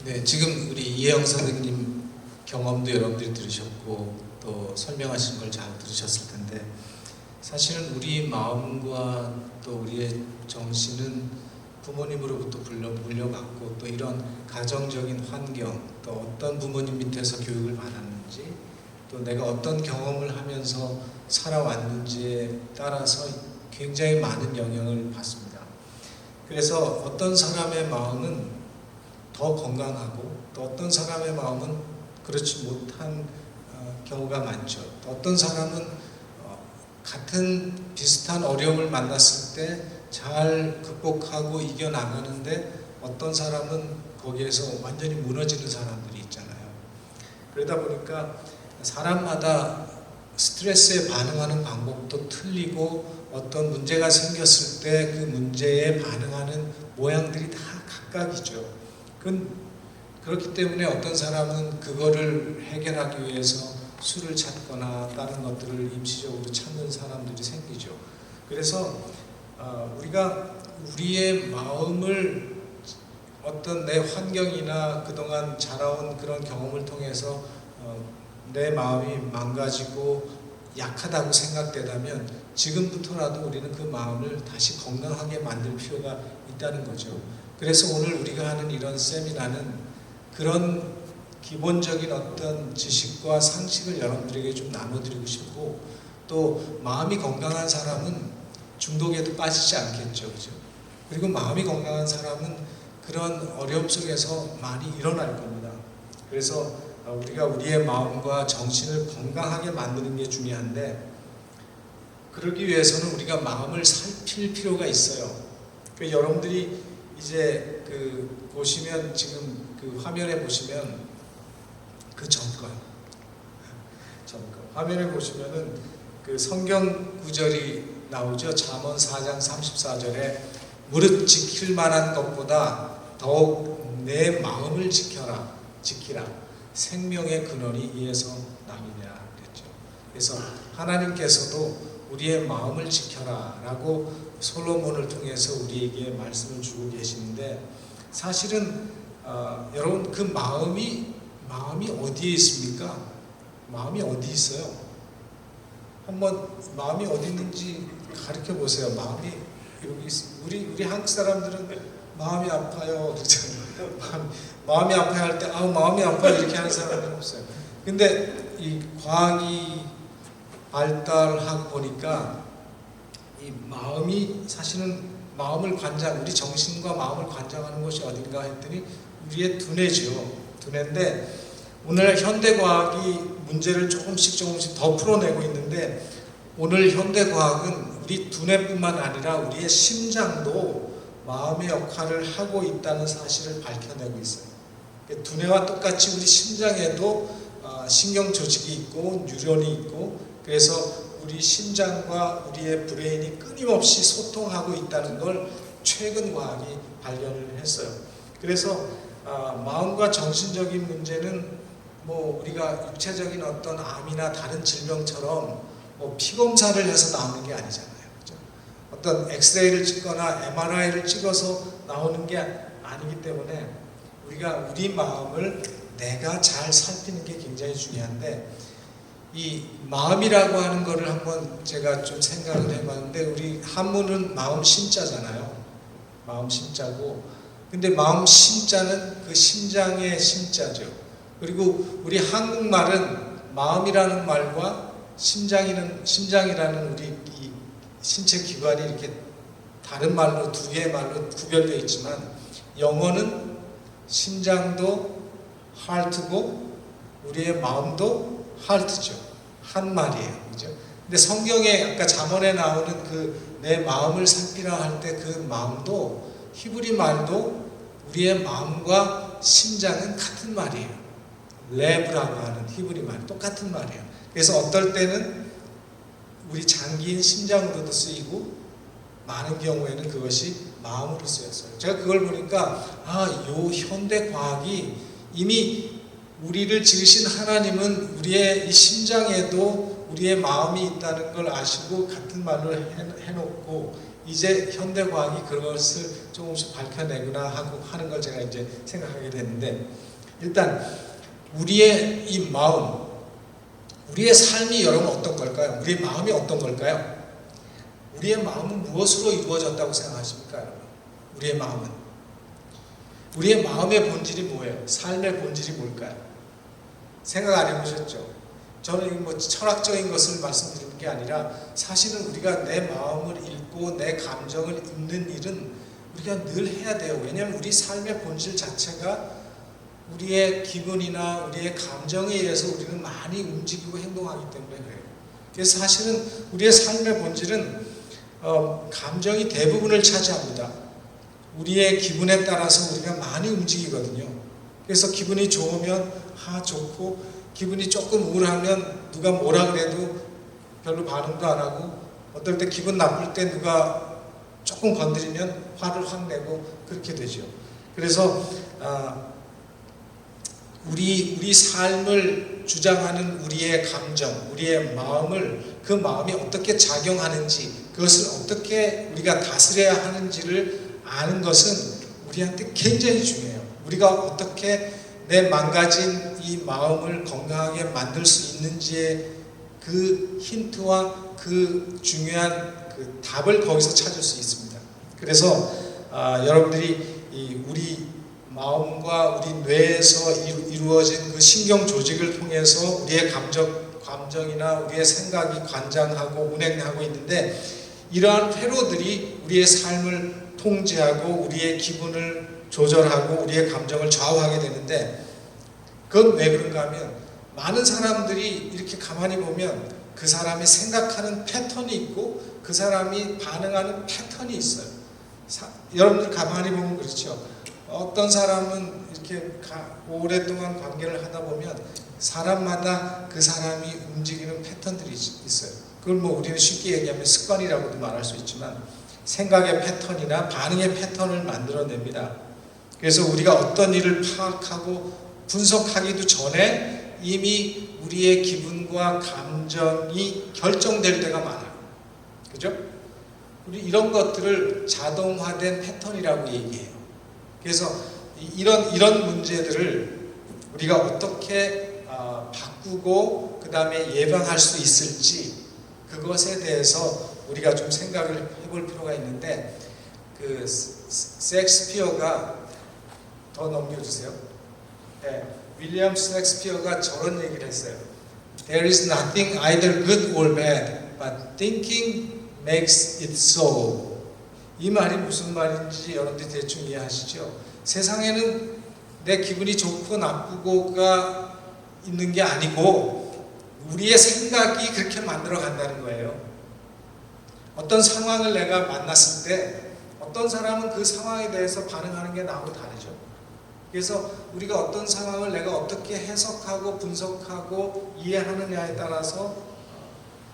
네, 지금 우리 이혜영 선생님 경험도 여러분들이 들으셨고 또 설명하신 걸 잘 들으셨을 텐데, 사실은 우리 마음과 또 우리의 정신은 부모님으로부터 물려받고 또 이런 가정적인 환경, 또 어떤 부모님 밑에서 교육을 받았는지, 또 내가 어떤 경험을 하면서 살아왔는지에 따라서 굉장히 많은 영향을 받습니다. 그래서 어떤 사람의 마음은 더 건강하고 또 어떤 사람의 마음은 그렇지 못한 경우가 많죠. 또 어떤 사람은 같은 비슷한 어려움을 만났을 때 잘 극복하고 이겨나가는데 어떤 사람은 거기에서 완전히 무너지는 사람들이 있잖아요. 그러다 보니까 사람마다 스트레스에 반응하는 방법도 틀리고 어떤 문제가 생겼을 때 그 문제에 반응하는 모양들이 다 각각이죠. 그렇기 때문에 어떤 사람은 그거를 해결하기 위해서 술을 찾거나 다른 것들을 임시적으로 찾는 사람들이 생기죠. 그래서 우리가 우리의 마음을 어떤 내 환경이나 그동안 자라온 그런 경험을 통해서 내 마음이 망가지고 약하다고 생각되다면 지금부터라도 우리는 그 마음을 다시 건강하게 만들 필요가 있다는 거죠. 그래서 오늘 우리가 하는 이런 세미나는 그런 기본적인 어떤 지식과 상식을 여러분들에게 좀 나눠드리고 싶고, 또 마음이 건강한 사람은 중독에도 빠지지 않겠죠, 그죠? 그리고 마음이 건강한 사람은 그런 어려움 속에서 많이 일어날 겁니다. 그래서 우리가 우리의 마음과 정신을 건강하게 만드는 게 중요한데, 그러기 위해서는 우리가 마음을 살필 필요가 있어요. 여러분들이 이제 보시면 지금 화면에 보시면 점권 화면에 보시면은 성경 구절이 나오죠. 잠언 4장 34절에 무릇 지킬 만한 것보다 더욱 내 마음을 지키라. 생명의 근원이 이에서 남이니라 그랬죠. 그래서 하나님께서도 우리의 마음을 지켜라 라고 솔로몬을 통해서 우리에게 말씀을 주고 계시는데, 사실은 여러분 그 마음이 어디에 있습니까? 마음이 어디 있어요? 한번 마음이 어디 있는지 가르쳐 보세요. 마음이 여기 우리 한국 사람들은 마음이 아파요 그렇잖아요. 마음이 아파요 할 때 마음이 아파요 이렇게 하는 사람들은 없어요. 근데 이 과학이 발달하고 보니까 이 마음이 사실은 우리 정신과 마음을 관장하는 것이 어딘가 했더니 우리의 두뇌죠. 두뇌인데 오늘 현대과학이 문제를 조금씩 더 풀어내고 있는데, 오늘 현대과학은 우리 두뇌뿐만 아니라 우리의 심장도 마음의 역할을 하고 있다는 사실을 밝혀내고 있어요. 두뇌와 똑같이 우리 심장에도 신경 조직이 있고 뉴런이 있고, 그래서 우리 심장과 우리의 브레인이 끊임없이 소통하고 있다는 걸 최근 과학이 발견을 했어요. 그래서 마음과 정신적인 문제는 우리가 육체적인 어떤 암이나 다른 질병처럼 피 검사를 해서 나오는 게 아니잖아요. 그렇죠? 어떤 엑스레이를 찍거나 MRI를 찍어서 나오는 게 아니기 때문에 우리가 우리 마음을 내가 잘 살피는 게 굉장히 중요한데, 이 마음이라고 하는 거를 한번 제가 좀 생각을 해봤는데, 우리 한문은 마음 심자잖아요. 마음 심자고, 근데 마음 심자는 그 심장의 심자죠. 그리고 우리 한국말은 마음이라는 말과 심장이라는 우리 이 신체 기관이 이렇게 다른 말로 두 개의 말로 구별되어 있지만, 영어는 심장도 heart고 우리의 마음도 heart죠. 한 말이에요. 그죠? 근데 성경에 아까 잠언에 나오는 내 마음을 살피라 할 때 그 마음도 히브리 말도 우리의 마음과 심장은 같은 말이에요. 레브라고 하는 히브리 말 똑같은 말이에요. 그래서 어떨 때는 우리 장기인 심장으로도 쓰이고 많은 경우에는 그것이 마음으로 쓰였어요. 제가 그걸 보니까 요 현대 과학이 이미 우리를 지으신 하나님은 우리의 이 심장에도 우리의 마음이 있다는 걸 아시고 같은 말로 해놓고, 이제 현대 과학이 그것을 조금씩 밝혀내구나 하고 하는 걸 제가 이제 생각하게 됐는데, 일단 우리의 이 마음, 우리의 삶이 여러분 어떤 걸까요? 우리의 마음이 어떤 걸까요? 우리의 마음은 무엇으로 이루어졌다고 생각하십니까, 여러분? 우리의 마음은, 우리의 마음의 본질이 뭐예요? 삶의 본질이 뭘까요? 생각 안 해보셨죠? 저는 철학적인 것을 말씀드리는 게 아니라, 사실은 우리가 내 마음을 읽고 내 감정을 읽는 일은 우리가 늘 해야 돼요. 왜냐하면 우리 삶의 본질 자체가 우리의 기분이나 우리의 감정에 의해서 우리는 많이 움직이고 행동하기 때문에 그래요. 그래서 사실은 우리의 삶의 본질은 감정이 대부분을 차지합니다. 우리의 기분에 따라서 우리가 많이 움직이거든요. 그래서 기분이 좋으면 좋고, 기분이 조금 우울하면 누가 뭐라 그래도 별로 반응도 안 하고, 어떨 때 기분 나쁠 때 누가 조금 건드리면 화를 확 내고 그렇게 되죠. 그래서 우리 삶을 주장하는 우리의 감정, 우리의 마음을, 그 마음이 어떻게 작용하는지, 그것을 어떻게 우리가 다스려야 하는지를 아는 것은 우리한테 굉장히 중요해요. 우리가 어떻게 내 망가진 이 마음을 건강하게 만들 수 있는지의 그 힌트와 그 중요한 그 답을 거기서 찾을 수 있습니다. 그래서 여러분들이 우리 마음과 우리 뇌에서 이루어진 그 신경 조직을 통해서 우리의 감정이나 우리의 생각이 관장하고 운행하고 있는데, 이러한 회로들이 우리의 삶을 통제하고 우리의 기분을 조절하고 우리의 감정을 좌우하게 되는데, 그건 왜 그런가 하면 많은 사람들이 이렇게 가만히 보면 그 사람이 생각하는 패턴이 있고 그 사람이 반응하는 패턴이 있어요. 여러분들 가만히 보면 그렇죠. 어떤 사람은 이렇게 오랫동안 관계를 하다 보면 사람마다 그 사람이 움직이는 패턴들이 있어요. 그걸 뭐 우리는 쉽게 얘기하면 습관이라고도 말할 수 있지만 생각의 패턴이나 반응의 패턴을 만들어냅니다. 그래서 우리가 어떤 일을 파악하고 분석하기도 전에 이미 우리의 기분과 감정이 결정될 때가 많아요. 그죠? 우리 이런 것들을 자동화된 패턴이라고 얘기해요. 그래서 이런 문제들을 우리가 어떻게 바꾸고 그 다음에 예방할 수 있을지, 그것에 대해서 우리가 좀 생각을 해볼 필요가 있는데, 그 셰익스피어가, 더 넘겨주세요. 네, 윌리엄 셰익스피어가 저런 얘기를 했어요. There is nothing either good or bad, but thinking makes it so. 이 말이 무슨 말인지 여러분들이 대충 이해하시죠? 세상에는 내 기분이 좋고 나쁘고가 있는 게 아니고 우리의 생각이 그렇게 만들어 간다는 거예요. 어떤 상황을 내가 만났을 때 어떤 사람은 그 상황에 대해서 반응하는 게 나하고 다르죠. 그래서 우리가 어떤 상황을 내가 어떻게 해석하고 분석하고 이해하느냐에 따라서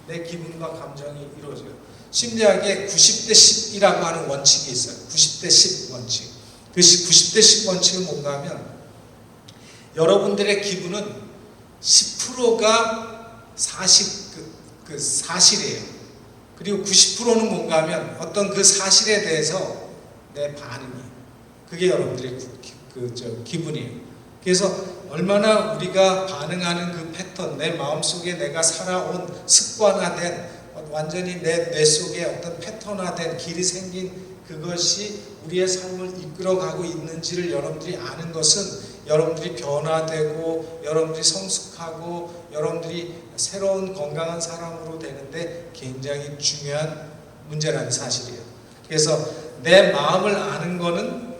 내 기분과 감정이 이루어져요. 심리학에 90대 10이라고 하는 원칙이 있어요. 90대 10 원칙. 그 90대 10 원칙은 뭔가 하면 여러분들의 기분은 10%가 사실이에요. 그리고 90%는 뭔가 하면 어떤 그 사실에 대해서 내 반응이에요. 그게 여러분들의 기분이에요. 그래서 얼마나 우리가 반응하는 그 패턴, 내 마음속에 내가 살아온 습관화된 완전히 내 뇌 속에 어떤 패턴화된 길이 생긴 그것이 우리의 삶을 이끌어가고 있는지를 여러분들이 아는 것은 여러분들이 변화되고 여러분들이 성숙하고 여러분들이 새로운 건강한 사람으로 되는데 굉장히 중요한 문제라는 사실이에요. 그래서 내 마음을 아는 거는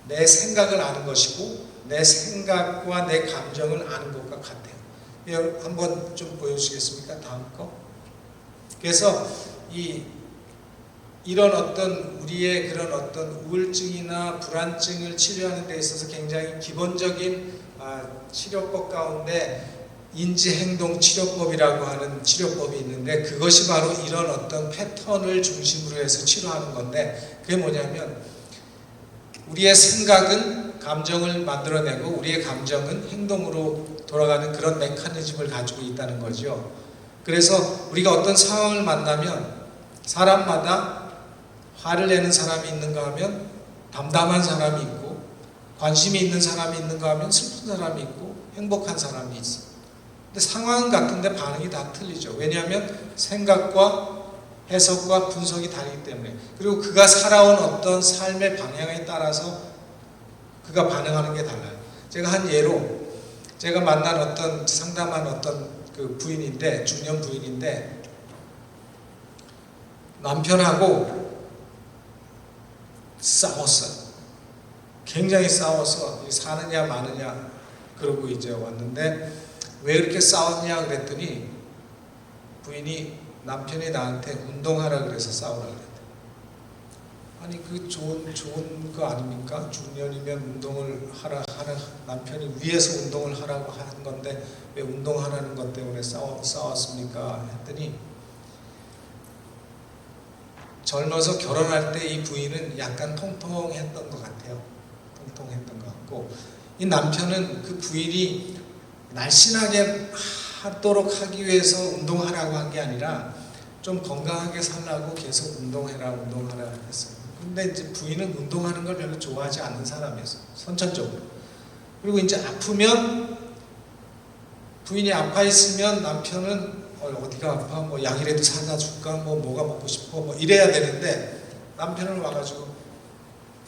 내 생각을 아는 것이고 내 생각과 내 감정을 아는 것과 같아요. 한번 좀 보여주시겠습니까? 다음 거. 그래서 이런 어떤 우리의 그런 어떤 우울증이나 불안증을 치료하는 데 있어서 굉장히 기본적인 치료법 가운데 인지행동치료법이라고 하는 치료법이 있는데, 그것이 바로 이런 어떤 패턴을 중심으로 해서 치료하는 건데, 그게 뭐냐면 우리의 생각은 감정을 만들어내고 우리의 감정은 행동으로 돌아가는 그런 메커니즘을 가지고 있다는 거죠. 그래서 우리가 어떤 상황을 만나면 사람마다 화를 내는 사람이 있는가 하면 담담한 사람이 있고, 관심이 있는 사람이 있는가 하면 슬픈 사람이 있고, 행복한 사람이 있어. 근데 상황은 같은데 반응이 다 틀리죠. 왜냐하면 생각과 해석과 분석이 다르기 때문에. 그리고 그가 살아온 어떤 삶의 방향에 따라서 그가 반응하는 게 달라요. 제가 한 예로, 제가 만난 상담한 어떤 그 부인인데, 중년 부인인데, 남편하고 싸웠어요. 굉장히 싸워서 사느냐 마느냐 그러고 이제 왔는데, 왜 이렇게 싸웠냐 그랬더니 부인이, 남편이 나한테 운동하라 그래서 싸우라 그랬대. 아니 그 좋은 거 아닙니까? 중년이면 운동을 하라 남편이 위에서 운동을 하라고 하는 건데 왜 운동하라는 것 때문에 싸웠습니까? 했더니 젊어서 결혼할 때 이 부인은 약간 통통했던 것 같아요. 통통했던 것 같고, 이 남편은 그 부인이 날씬하게 하도록 하기 위해서 운동하라고 한 게 아니라 좀 건강하게 살라고 계속 운동하라 했어요. 근데 이제 부인은 운동하는 걸 별로 좋아하지 않는 사람이었어요. 선천적으로. 그리고 이제 아프면 부인이 아파 있으면 남편은 어디가 아파? 뭐 약이라도 사다 줄까? 뭐가 먹고 싶어? 뭐 이래야 되는데 남편은 와가지고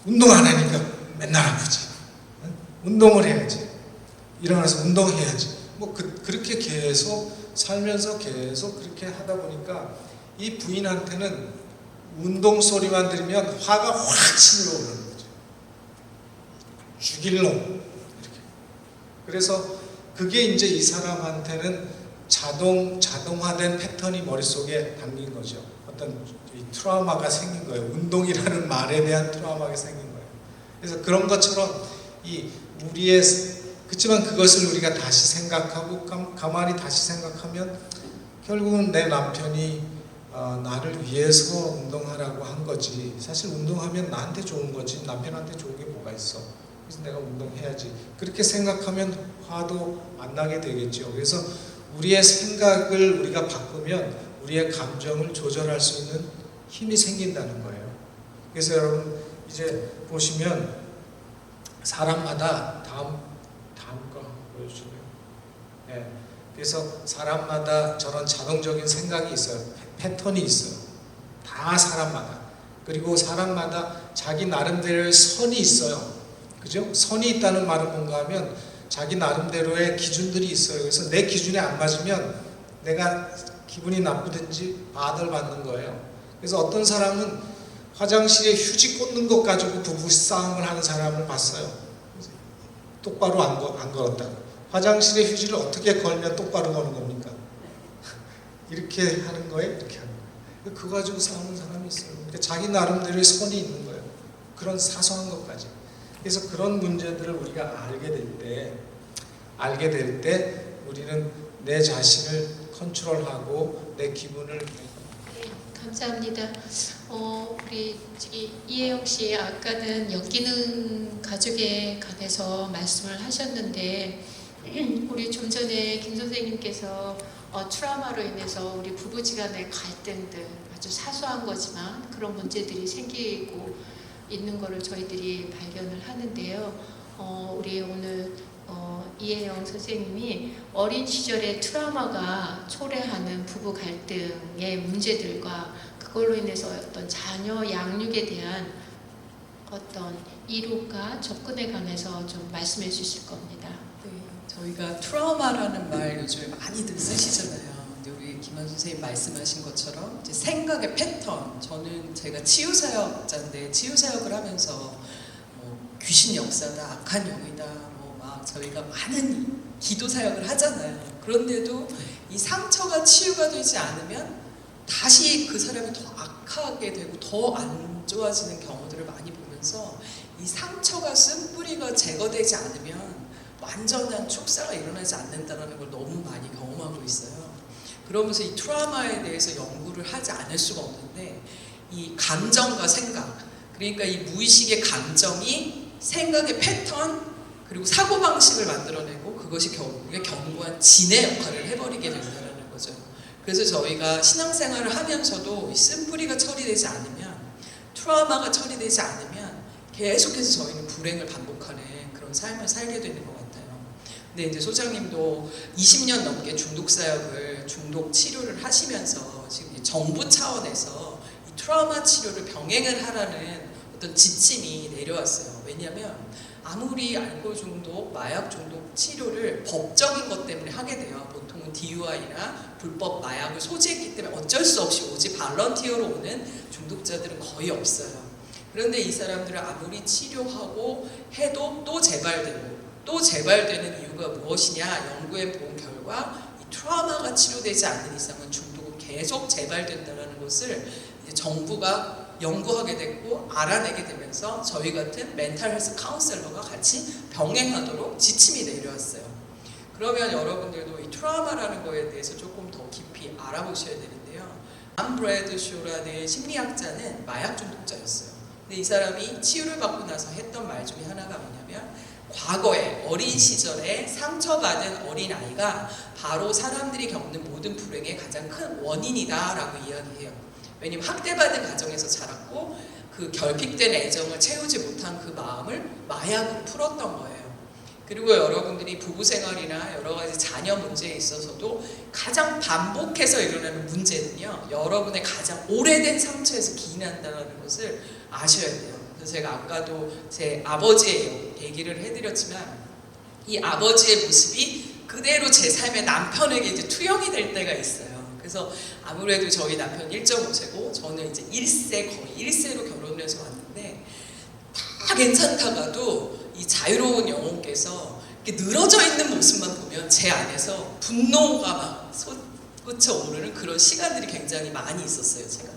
운동 안 하니까 맨날 아프지. 응? 운동을 해야지. 일어나서 운동해야지. 그렇게 계속 살면서 계속 그렇게 하다 보니까 이 부인한테는 운동 소리만 들으면 화가 확 치밀어 오르는 거죠. 죽일 놈. 이렇게. 그래서 그게 이제 이 사람한테는 자동화된 패턴이 머릿속에 담긴 거죠. 어떤 이 트라우마가 생긴 거예요. 운동이라는 말에 대한 트라우마가 생긴 거예요. 그래서 그런 것처럼 그렇지만 그것을 우리가 다시 생각하고 가만히 다시 생각하면 결국은 내 남편이 나를 위해서 운동하라고 한 거지. 사실 운동하면 나한테 좋은 거지 남편한테 좋은 게 뭐가 있어. 그래서 내가 운동해야지. 그렇게 생각하면 화도 안 나게 되겠죠. 그래서 우리의 생각을 우리가 바꾸면 우리의 감정을 조절할 수 있는 힘이 생긴다는 거예요. 그래서 여러분 이제 보시면 사람마다 다음 거 보여주시고요. 네. 그래서 사람마다 저런 자동적인 생각이 있어요. 패턴이 있어요. 다 사람마다. 그리고 사람마다 자기 나름대로의 선이 있어요. 그죠? 선이 있다는 말은 뭔가 하면 자기 나름대로의 기준들이 있어요. 그래서 내 기준에 안 맞으면 내가 기분이 나쁘든지 받는 거예요. 그래서 어떤 사람은 화장실에 휴지 꽂는 것 가지고 부부싸움을 하는 사람을 봤어요. 똑바로 안 걸었다고. 화장실에 휴지를 어떻게 걸면 똑바로 거는 겁니까? 이렇게 하는 거예요? 이렇게 하는 거예요. 그거 가지고 싸우는 사람이 있어요. 그러니까 자기 나름대로의 선이 있는 거예요. 그런 사소한 것까지. 그래서 그런 문제들을 우리가 알게 될 때 우리는 내 자신을 컨트롤하고 내 기분을 네, 감사합니다. 우리 이혜영 씨 아까는 엮이는 가족에 관해서 말씀을 하셨는데 우리 좀 전에 김 선생님께서 트라우마로 인해서 우리 부부지간의 갈등들 아주 사소한 거지만 그런 문제들이 생기고 있는 거를 저희들이 발견을 하는데요. 우리 오늘 이혜영 선생님이 어린 시절의 트라우마가 초래하는 부부 갈등의 문제들과 그걸로 인해서 어떤 자녀 양육에 대한 어떤 이론과 접근에 관해서 좀 말씀해 주실 겁니다. 네, 저희가 트라우마라는 말 요즘에 많이들 쓰시잖아요. 근데 우리 김한 선생님 말씀하신 것처럼 이제 생각의 패턴. 저는 제가 치유사역자인데 치유사역을 하면서 귀신 역사다, 악한 영이다, 막 저희가 많은 기도 사역을 하잖아요. 그런데도 이 상처가 치유가 되지 않으면 다시 그 사람이 더 악하게 되고 더 안 좋아지는 경우들을 많이 보면서 이 상처가 쓴 뿌리가 제거되지 않으면 완전한 축사가 일어나지 않는다는 걸 너무 많이 경험하고 있어요. 그러면서 이 트라우마에 대해서 연구를 하지 않을 수가 없는데 이 감정과 생각, 그러니까 이 무의식의 감정이 생각의 패턴 그리고 사고방식을 만들어내고 그것이 결국에 견고한 진의 역할을 해버리게 된다는 거죠. 그래서 저희가 신앙생활을 하면서도 이 쓴뿌리가 처리되지 않으면 트라우마가 처리되지 않으면 계속해서 저희는 불행을 반복하는 그런 삶을 살게 되는 것 같아요. 근데 이제 소장님도 20년 넘게 중독사역을 중독 치료를 하시면서 지금 정부 차원에서 이 트라우마 치료를 병행을 하라는 어떤 지침이 내려왔어요. 왜냐하면 아무리 알코올 중독, 마약 중독 치료를 법적인 것 때문에 하게 돼요. 보통은 DUI나 불법 마약을 소지했기 때문에 어쩔 수 없이 오직 발런티어로 오는 중독자들은 거의 없어요. 그런데 이 사람들을 아무리 치료하고 해도 또 재발되고 또 재발되는 이유가 무엇이냐? 연구에 본 결과 이 트라우마가 치료되지 않는 이상은 중독은 계속 재발된다는 것을 이제 정부가 연구하게 됐고 알아내게 되면서 저희 같은 멘탈 헬스 카운셀러가 같이 병행하도록 지침이 내려왔어요. 그러면 여러분들도 이 트라우마라는 거에 대해서 조금 더 깊이 알아보셔야 되는데요. 안 브래드쇼라는 심리학자는 마약 중독자였어요. 근데 이 사람이 치유를 받고 나서 했던 말 중에 하나가 뭐냐면 과거에 어린 시절에 상처받은 어린아이가 바로 사람들이 겪는 모든 불행의 가장 큰 원인이다라고 이야기해요. 왜냐면 학대받은 가정에서 자랐고 그 결핍된 애정을 채우지 못한 그 마음을 마약으로 풀었던 거예요. 그리고 여러분들이 부부 생활이나 여러 가지 자녀 문제에 있어서도 가장 반복해서 일어나는 문제는요, 여러분의 가장 오래된 상처에서 기인한다는 것을 아셔야 돼요. 그래서 제가 아까도 제 아버지의 얘기를 해드렸지만, 이 아버지의 모습이 그대로 제 삶의 남편에게 이제 투영이 될 때가 있어요. 그래서 아무래도 저희 남편 1.5세고 저는 이제 1세, 거의 1세로 결혼을 해서 왔는데, 다 괜찮다가도 이 자유로운 영혼께서 이렇게 늘어져 있는 모습만 보면 제 안에서 분노가 막 솟구쳐 오르는 그런 시간들이 굉장히 많이 있었어요, 제가.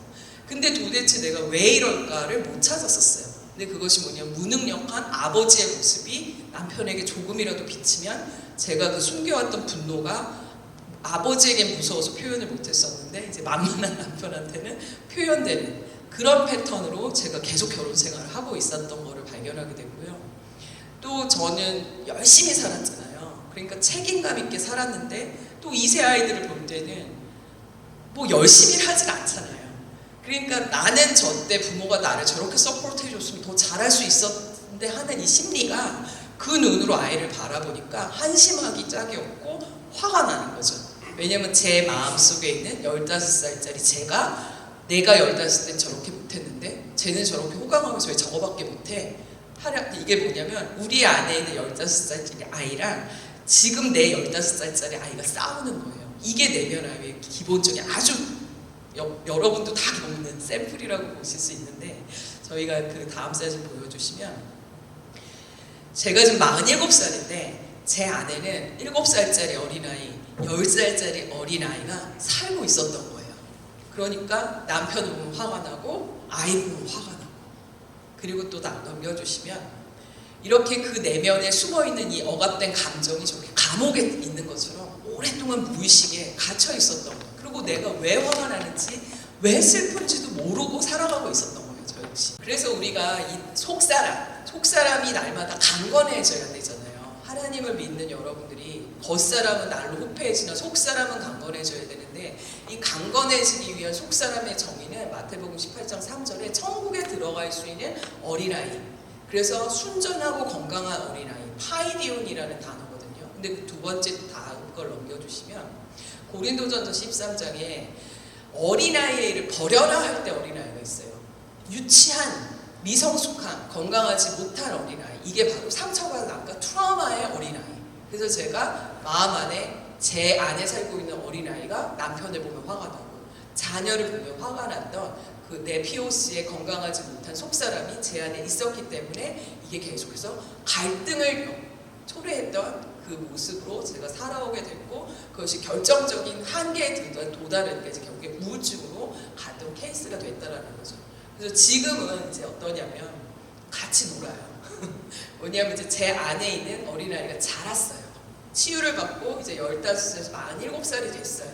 근데 도대체 내가 왜 이럴까를 못 찾았었어요. 근데 그것이 뭐냐면, 무능력한 아버지의 모습이 남편에게 조금이라도 비치면 제가 그 숨겨왔던 분노가 아버지에게 무서워서 표현을 못했었는데, 이제 만만한 남편한테는 표현되는 그런 패턴으로 제가 계속 결혼 생활을 하고 있었던 거를 발견하게 되고요. 또 저는 열심히 살았잖아요. 그러니까 책임감 있게 살았는데, 또 2세 아이들을 볼 때는 뭐 열심히 하진 않잖아요. 그러니까 나는 저 때 부모가 나를 저렇게 서포트 해줬으면 더 잘할 수 있었는데 하는 이 심리가, 그 눈으로 아이를 바라보니까 한심하기 짝이 없고 화가 나는 거죠. 왜냐면 제 마음속에 있는 15살짜리 제가, 내가 15살 때 저렇게 못했는데 쟤는 저렇게 호강하면서 왜 저거밖에 못해? 이게 뭐냐면, 우리 안에 있는 15살짜리 아이랑 지금 내 15살짜리 아이가 싸우는 거예요. 이게 내면 아이의 기본적인, 아주 여러분도 다 겪는 샘플이라고 보실 수 있는데, 저희가 그 다음 사진 보여주시면, 제가 지금 47살인데 제 안에는 7살짜리 어린아이, 10살짜리 어린아이가 살고 있었던 거예요. 그러니까 남편 보면 화가 나고 아이 보면 화가 나고, 그리고 또 넘겨주시면, 이렇게 그 내면에 숨어있는 이 억압된 감정이 저렇게 감옥에 있는 것처럼 오랫동안 무의식에 갇혀 있었던 거예요. 그리고 내가 왜 화가 나는지, 왜 슬픈지도 모르고 살아가고 있었던 거예요, 저 역시. 그래서 우리가 이 속사람이 날마다 강건해져야 되잖아요. 하나님을 믿는 여러분들이 겉사람은 날로 후패해지나 속사람은 강건해져야 되는데, 이 강건해지기 위한 속사람의 정의는 마태복음 18장 3절에 천국에 들어갈 수 있는 어린아이, 그래서 순전하고 건강한 어린아이, 파이디온이라는 단어거든요. 근데 그 두 번째 다음 걸 넘겨주시면, 고린도전서 13장에 어린아이를 버려라 할 때 어린아이가 있어요. 유치한, 미성숙한, 건강하지 못한 어린아이, 이게 바로 상처받은 아까 트라우마의 어린아이. 그래서 제가 마음 안에, 제 안에 살고 있는 어린아이가 남편을 보면 화가 나고 자녀를 보면 화가 났던 그 내 POC의 건강하지 못한 속사람이 제 안에 있었기 때문에, 이게 계속해서 갈등을 초래했던 그 모습으로 제가 살아오게 됐고, 그것이 결정적인 한계에 도달한 게 이제 결국에 우울증으로 갔던 케이스가 됐다라는 거죠. 그래서 지금은 이제 어떠냐면, 같이 놀아요. 뭐냐면 이제 제 안에 있는 어린아이가 자랐어요. 치유를 받고 이제 15살에서 47살이 됐어요.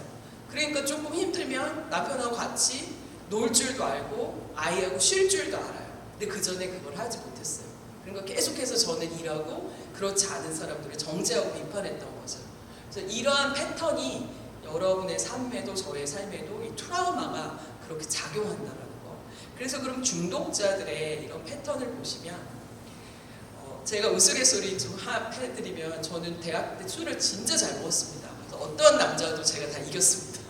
그러니까 조금 힘들면 남편하고 같이 놀 줄도 알고 아이하고 쉴 줄도 알아요. 근데 그 전에 그걸 하지 못했어요. 그러니까 계속해서 저는 일하고 그렇지 않은 사람들을 정죄하고 비판했던 거죠. 그래서 이러한 패턴이 여러분의 삶에도 저의 삶에도 이 트라우마가 그렇게 작용한다는 거. 그래서 그럼 중독자들의 이런 패턴을 보시면, 제가 우스갯소리 좀 해드리면, 저는 대학 때 술을 진짜 잘 먹었습니다. 그래서 어떤 남자도 제가 다 이겼습니다.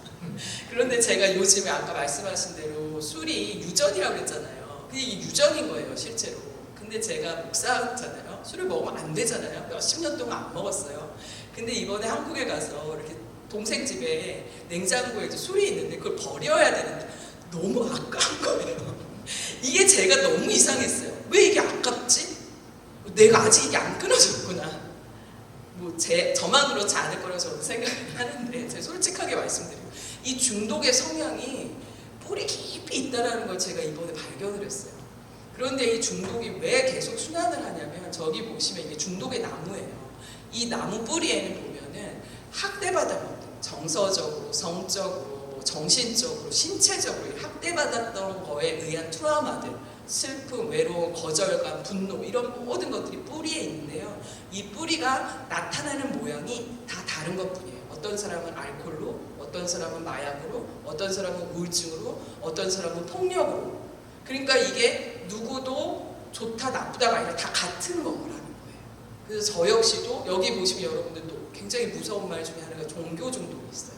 그런데 제가 요즘에 아까 말씀하신 대로 술이 유전이라고 그랬잖아요. 근데 이게 유전인 거예요, 실제로. 근데 제가 목사잖아요. 술을 먹으면 안 되잖아요. 몇십 년 동안 안 먹었어요. 근데 이번에 한국에 가서 이렇게 동생 집에 냉장고에 이제 술이 있는데 그걸 버려야 되는데 너무 아까운 거예요. 이게 제가 너무 이상했어요. 왜 이게 아깝지? 내가 아직 이게 안 끊어졌구나. 뭐 저만 그렇지 않을 거라고 저는 생각하는데, 제가 솔직하게 말씀드려요. 이 중독의 성향이 뿌리 깊이 있다는 걸 제가 이번에 발견을 했어요. 그런데 이 중독이 왜 계속 순환을 하냐면, 저기 보시면 이게 중독의 나무예요. 이 나무 뿌리에는 보면은 학대받았거든요. 정서적으로, 성적으로, 정신적으로, 신체적으로 학대받았던 거에 의한 트라우마들, 슬픔, 외로움, 거절감, 분노, 이런 모든 것들이 뿌리에 있는데요. 이 뿌리가 나타나는 모양이 다 다른 것뿐이에요. 어떤 사람은 알코올로, 어떤 사람은 마약으로, 어떤 사람은 우울증으로, 어떤 사람은 폭력으로. 그러니까 이게 누구도 좋다 나쁘다가 아니라 다 같은 거라는 거예요. 그래서 저 역시도 여기 보시면 여러분들도 굉장히 무서운 말 중에 하나가 종교 중독이 있어요.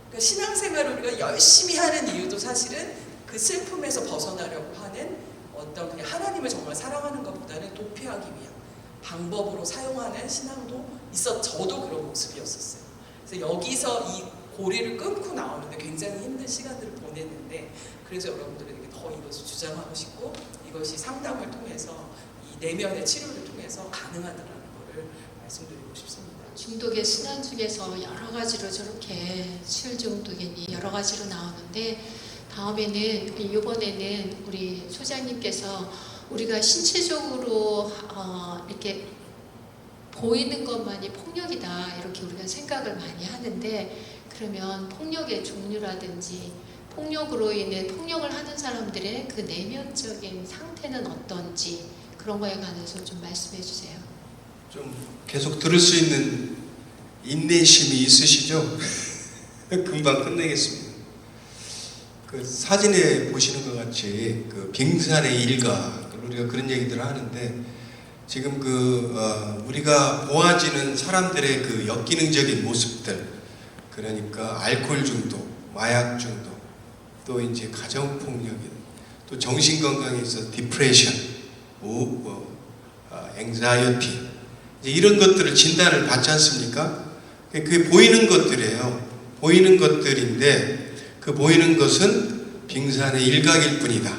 그러니까 신앙생활을 우리가 열심히 하는 이유도 사실은 그 슬픔에서 벗어나려고 하는 어떤 그냥 하나님을 정말 사랑하는 것보다는 도피하기 위한 방법으로 사용하는 신앙도 저도 그런 모습이었었어요. 그래서 여기서 이 고리를 끊고 나오는데 굉장히 힘든 시간들을 보냈는데, 그래서 여러분들에게 더 이것을 주장하고 싶고 이것이 상담을 통해서 이 내면의 치료를 통해서 가능하다는 것을 말씀드리고 싶습니다. 중독의 순환 중에서 여러 가지로 저렇게 술 중독이니 여러 가지로 나오는데, 다음에는 이번에는 우리 소장님께서 우리가 신체적으로 이렇게 보이는 것만이 폭력이다 이렇게 우리가 생각을 많이 하는데, 그러면 폭력의 종류라든지 폭력으로 인해 폭력을 하는 사람들의 그 내면적인 상태는 어떤지 그런 거에 관해서 좀 말씀해 주세요. 좀 계속 들을 수 있는 인내심이 있으시죠? 금방 끝내겠습니다. 그 사진에 보시는 것 같이 그 빙산의 일가, 우리가 그런 얘기들을 하는데, 지금 우리가 보아지는 사람들의 그 역기능적인 모습들, 그러니까 알코올 중독, 마약 중독, 또 이제 가정 폭력인, 또 정신 건강에 있어서 디프레션, 앵자이어티, 이런 것들을 진단을 받지 않습니까? 그게 보이는 것들이에요. 보이는 것들인데 그 보이는 것은 빙산의 일각일 뿐이다.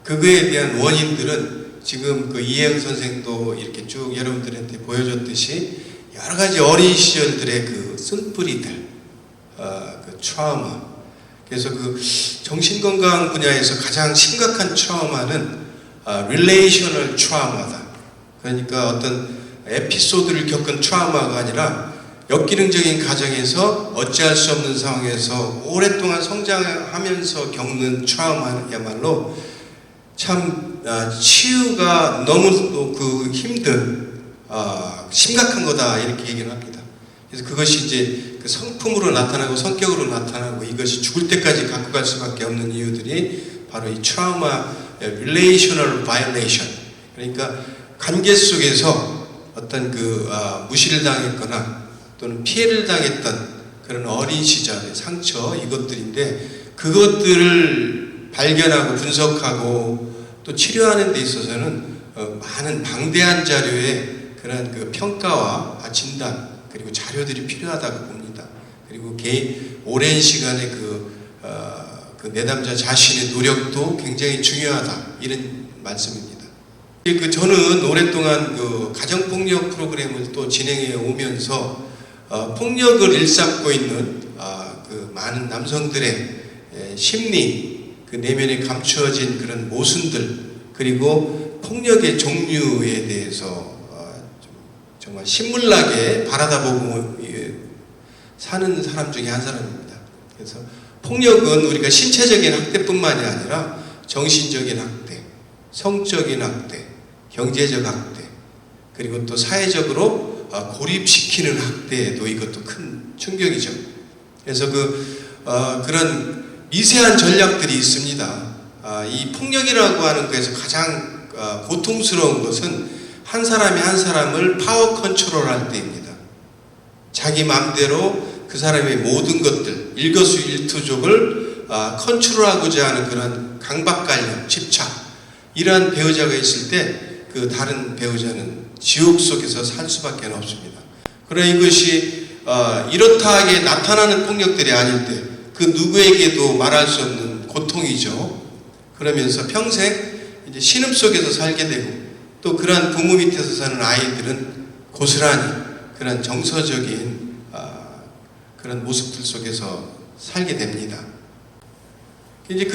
그거에 대한 원인들은 지금 그 이혜영 선생도 이렇게 쭉 여러분들한테 보여줬듯이 여러 가지 어린 시절들의 그 쓴뿌리들, 그 트라우마. 그래서 그 정신건강 분야에서 가장 심각한 트라우마는 릴레이셔널 트라우마다. 그러니까 어떤 에피소드를 겪은 트라우마가 아니라 역기능적인 가정에서 어찌할 수 없는 상황에서 오랫동안 성장하면서 겪는 트라우마야말로 참 치유가 너무 그 힘든 심각한 거다 이렇게 얘기를 합니다. 그래서 그것이 이제 그 성품으로 나타나고 성격으로 나타나고 이것이 죽을 때까지 갖고 갈 수밖에 없는 이유들이 바로 이 트라우마, relational violation, 그러니까 관계 속에서 어떤 무시를 당했거나 또는 피해를 당했던 그런 어린 시절의 상처, 이것들인데 그것들을 발견하고 분석하고 또 치료하는 데 있어서는 많은 방대한 자료의 그런 그 평가와 진단 그리고 자료들이 필요하다고 봅니다. 그리고 오랜 시간의 그 내담자 자신의 노력도 굉장히 중요하다, 이런 말씀입니다. 저는 오랫동안 그 가정폭력 프로그램을 또 진행해 오면서 폭력을 일삼고 있는 그 많은 남성들의 심리, 그 내면에 감추어진 그런 모순들, 그리고 폭력의 종류에 대해서 정말 신물나게 바라다보고 사는 사람 중에 한 사람입니다. 그래서 폭력은 우리가 신체적인 학대뿐만이 아니라 정신적인 학대, 성적인 학대, 경제적 학대, 그리고 또 사회적으로 고립시키는 학대에도 이것도 큰 충격이죠. 그래서 그런 미세한 전략들이 있습니다. 이 폭력이라고 하는 것에서 가장 고통스러운 것은 한 사람이 한 사람을 파워 컨트롤할 때입니다. 자기 마음대로 그 사람의 모든 것들, 일거수일투족을 컨트롤하고자 하는 그런 강박관념, 집착, 이러한 배우자가 있을 때 그 다른 배우자는 지옥 속에서 살 수밖에 없습니다. 그러나 이것이 이렇다하게 나타나는 폭력들이 아닐 때 그 누구에게도 말할 수 없는 고통이죠. 그러면서 평생 이제 신음 속에서 살게 되고, 또 그러한 부모 밑에서 사는 아이들은 고스란히 그런 정서적인 그런 모습들 속에서 살게 됩니다. 이제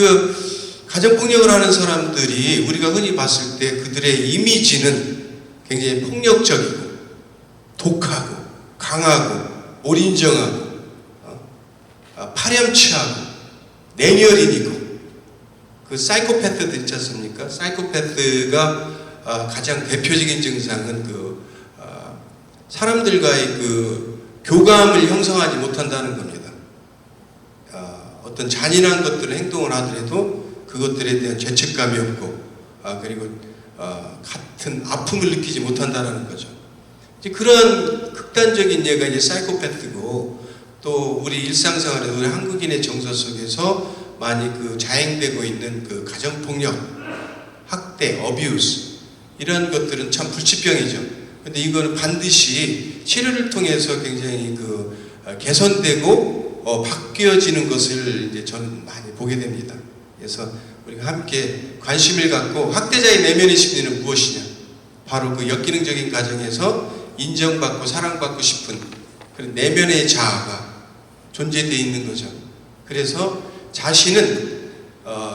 가정폭력을 하는 사람들이 우리가 흔히 봤을 때 그들의 이미지는 굉장히 폭력적이고 독하고 강하고 올인정하고 파렴치하고 내열인이고, 그 사이코패스들 있지 않습니까? 사이코패스가 가장 대표적인 증상은 사람들과의 교감을 형성하지 못한다는 겁니다. 어떤 잔인한 것들을 행동을 하더라도 그것들에 대한 죄책감이 없고, 그리고 같은 아픔을 느끼지 못한다는 거죠. 이제 그런 극단적인 예가 이제 사이코패스고, 또 우리 일상생활에 우리 한국인의 정서 속에서 많이 그 자행되고 있는 그 가정폭력, 학대, 어뷰스 이런 것들은 참 불치병이죠. 근데 이거는 반드시 치료를 통해서 굉장히 개선되고 바뀌어지는 것을 이제 저는 많이 보게 됩니다. 그래서 우리가 함께 관심을 갖고 학대자의 내면의 심리는 무엇이냐? 바로 그 역기능적인 가정에서 인정받고 사랑받고 싶은 그런 내면의 자아가 존재되어 있는 거죠. 그래서 자신은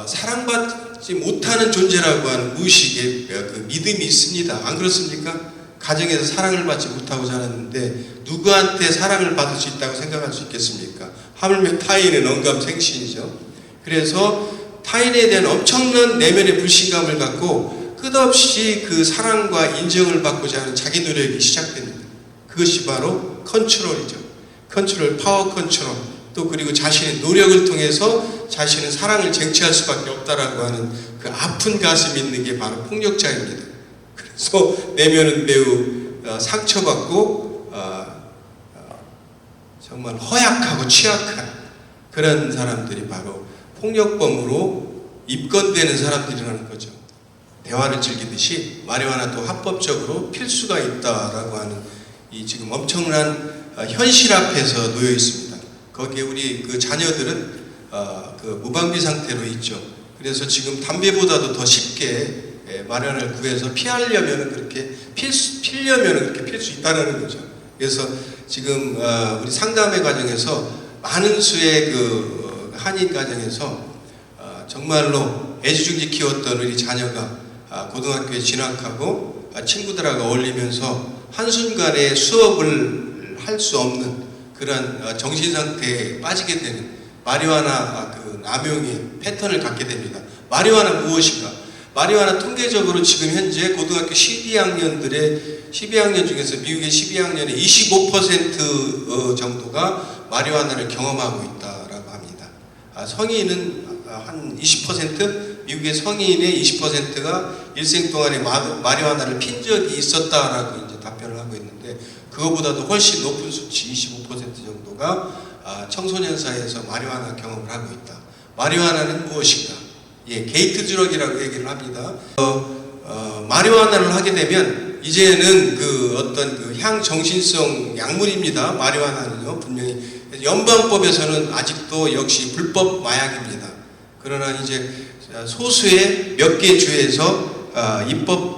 사랑받지 못하는 존재라고 하는 무의식의 그 믿음이 있습니다. 안 그렇습니까? 가정에서 사랑을 받지 못하고 자랐는데 누구한테 사랑을 받을 수 있다고 생각할 수 있겠습니까? 하물며 타인의 영감생신이죠. 그래서 타인에 대한 엄청난 내면의 불신감을 갖고 끝없이 그 사랑과 인정을 받고자 하는 자기 노력이 시작됩니다. 그것이 바로 컨트롤이죠. 컨트롤, 파워 컨트롤. 또 그리고 자신의 노력을 통해서 자신은 사랑을 쟁취할 수밖에 없다라고 하는 그 아픈 가슴이 있는 게 바로 폭력자입니다. 그래서 내면은 매우 상처받고 정말 허약하고 취약한 그런 사람들이 바로 폭력범으로 입건되는 사람들이라는 거죠. 대화를 즐기듯이 마리화나도 합법적으로 필수가 있다라고 하는 이 지금 엄청난 현실 앞에서 놓여 있습니다. 거기에 우리 그 자녀들은 그 무방비 상태로 있죠. 그래서 지금 담배보다도 더 쉽게 마리화나를 구해서 피하려면 그렇게 피려면 그렇게 필 수 있다는 거죠. 그래서 지금 우리 상담의 과정에서 많은 수의 그 한인 가정에서 정말로 애지중지 키웠던 우리 자녀가 고등학교에 진학하고 친구들하고 어울리면서 한순간에 수업을 할 수 없는 그런 정신 상태에 빠지게 되는 마리화나 그 남용의 패턴을 갖게 됩니다. 마리화나 무엇인가? 마리화나 통계적으로 지금 현재 고등학교 12학년 중에서 미국의 12학년의 25% 정도가 마리화나를 경험하고 있다라고 합니다. 성인은 한 20%, 미국의 성인의 20%가 일생 동안에 마리화나를 핀 적이 있었다라고 이제 답변을 하고 있는데, 그거보다도 훨씬 높은 수치 25% 정도가 청소년 사이에서 마리화나 경험을 하고 있다. 마리화나는 무엇인가? 게이트 드럭이라고 얘기를 합니다. 마리화나를 하게 되면 이제는 그 어떤 그 향정신성 약물입니다. 마리화나는요, 분명히 연방법에서는 아직도 역시 불법 마약입니다. 그러나 이제 소수의 몇 개 주에서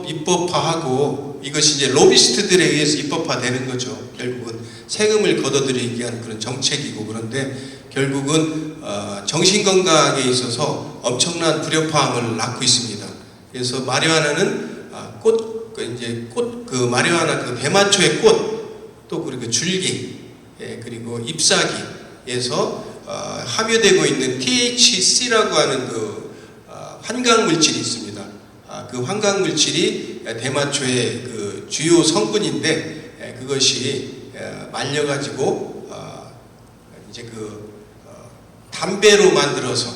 입법화하고 이것이 이제 로비스트들에 의해서 입법화되는 거죠. 결국은 세금을 걷어들이기 위한 그런 정책이고, 그런데 결국은 정신건강에 있어서 엄청난 불협화음을 낳고 있습니다. 그래서 마리화나는 그 마리화나 그 배마초의 꽃, 또 그리고 줄기, 그리고 ipsa기에서 함유되고 있는 THC라고 하는 그 환각 물질이 있습니다. 그 환각 물질이 대마초의 그 주요 성분인데, 그것이 말려가지고 이제 담배로 만들어서